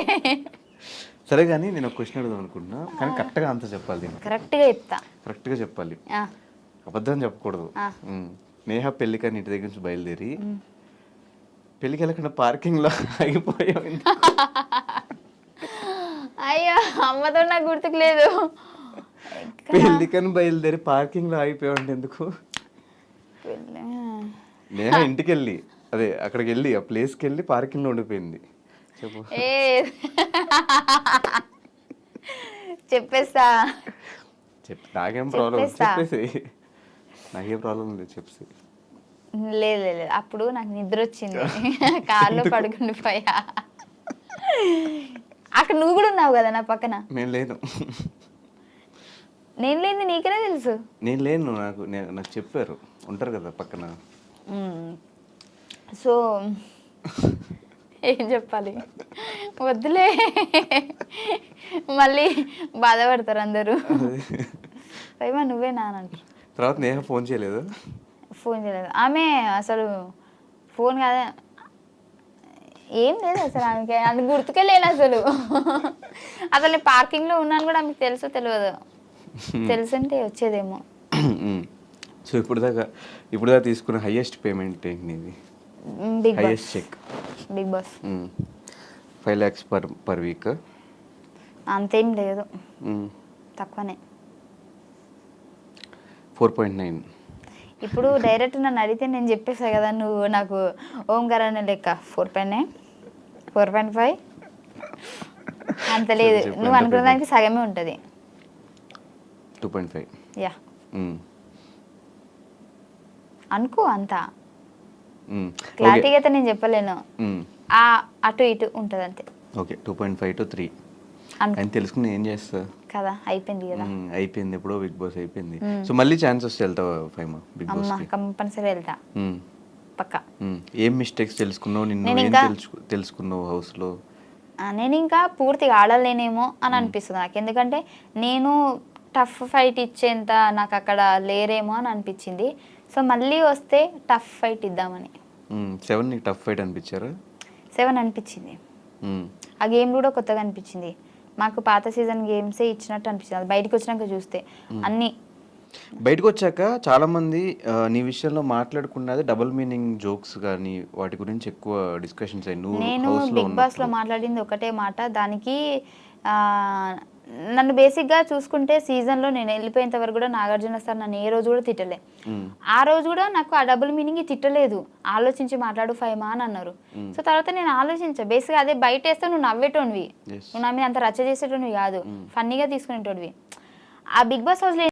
సరే కానీ నేను ఒక క్వశ్చన్ అడుగుదాం అనుకుంటున్నా, కానీ కరెక్ట్గా ఆన్సర్ చెప్పాలి. కరెక్ట్గా చెప్తా. కరెక్ట్గా చెప్పాలి, అబద్ధం చెప్పకూడదు. నేహ పెళ్ళికని ఇంటి దగ్గర నుంచి బయలుదేరి పెళ్ళికి వెళ్ళకుండా పార్కింగ్లో ఆగిపోయావు. అయ్యో అమ్మతో నాకు గుర్తుకు లేదు. పెళ్ళికని బయలుదేరి పార్కింగ్లో ఆగిపోయావు అంటే ఎందుకు? నేహ ఇంటికి వెళ్ళి అక్కడికి వెళ్ళి ఆ ప్లేస్కి వెళ్ళి పార్కింగ్లో ఉండిపోయింది. చెప్పు. చెప్పేస్తా. నాకేం ప్రాబ్లం? చెప్పేసి. నాకేం ప్రాబ్లం లేదు, చెప్పేసి. లేదు లేదు, అప్పుడు నాకు నిద్ర వచ్చింది, కార్లో పడుకుని పోయా. అక్కడ నువ్వు కూడా ఉన్నావు కదా నా పక్కన. నేను లేను. నేను లేని నీకెలా తెలుసు? నేను లేను, నాకు చెప్పారు, ఉంటారు కదా పక్కన. సో ఏం చెప్పాలి, వద్దులే, మళ్ళీ బాధపడతారు అందరూ. పైమా నువ్వే నానంటారు. తర్వాత నేహ ఫోన్ చేయలేదు? ఫోన్ చేయలేదు ఆమె, అసలు ఫోన్ కాదా ఏం లేదు అసలు ఆమెకి, అది గుర్తుకే లేను అసలు. అసలు పార్కింగ్లో ఉన్నాను కూడా ఆమెకు తెలుసో తెలియదు, తెలుసుంటే వచ్చేదేమో. సో ఇప్పుడు దాకా తీసుకున్న హైయెస్ట్ పేమెంట్ ఏంటి నీది? Highest cheque Bigg Boss 5 lakhs per week. అంతేం లేదు, తక్కువనే. 4.9. ఇప్పుడు డైరెక్ట్ నన్ను అడిగితే నేను చెప్పేసా కదా, నువ్వు నాకు ఓంకార్ అనే లెక్క 4.9 4.5 అంత లేదు, చెప్పు, నువ్వు ఎంత అనుకున్న దానికి సగమే ఉంటుంది. 2.5. యా అనుకో అంతా క్లారిటీగా అయితే నేను చెప్పలేను, అటు ఇటు ఉంటుంది అంతే. ఓకే 2.5 to 3 అనుకో అని తెలుసుకుని ఏం చేస్తా కదా, అయిపోయింది కదా. అయిపోయింది ఎప్పుడో బిగ్ బాస్ అయిపోయింది. సో మళ్ళీ ఛాన్స్ వస్తే వెళ్తావా ఫైమా బిగ్ బాస్ అమ్మ కంపల్సరీ వెళ్తా పక్కా. ఏం మిస్టేక్స్ తెలుసుకున్నావు, నిన్ను నేను ఏం ఇంకా- తెలుసుకున్నావు హౌస్ లో? నేను ఇంకా పూర్తిగా ఆడలేనేమో అని అనిపిస్తుంది నాకు, ఎందుకంటే నేను టఫ్ ఫైట్ ఇచ్చేంత నాకు అక్కడ లేరేమో అని అనిపించింది. సో మళ్ళీ వస్తే టఫ్ ఫైట్ ఇద్దామని. 7 నీకు టఫ్ ఫైట్ అనిపించారా? 7 అనిపించింది. ఆ గేమ్ కూడా కొత్తగా అనిపించింది, మాకు పాత సీజన్ గేమ్సే ఇచ్చినట్టు అనిపించింది. అది బయటకు వచ్చినాక చూస్తే అన్నీ బయటకు వచ్చాక చాలా మంది నీ విషయంలో మాట్లాడుకున్నది డబుల్ మీనింగ్ జోక్స్ కానీ వాటి గురించి ఎక్కువ డిస్కషన్స్ అయ్యి నువ్వు నేను house లో బిగ్ బాస్లో ఉన్నప్పుడు. మాట్లాడింది ఒకటే మాట, దానికి నన్ను బేసిక్గా చూసుకుంటే సీజన్లో నేను వెళ్ళిపోయేంత వరకు కూడా నాగార్జున సార్ నన్ను ఏ రోజు కూడా తిట్టలే. ఆ రోజు కూడా నాకు ఆ డబుల్ మీనింగ్ తిట్టలేదు, ఆలోచించి మాట్లాడు ఫైమా అని అన్నారు. సో తర్వాత నేను ఆలోచించా, బేసిక్గా అదే బయట వేస్తే నువ్వు నవ్వేటోనివి, Yes. నువ్వు నా మీద అంత రచ్చ చేసేటోనివి కాదు, ఫన్నీగా తీసుకునేటోడివి. ఆ బిగ్ బాస్ హౌస్లో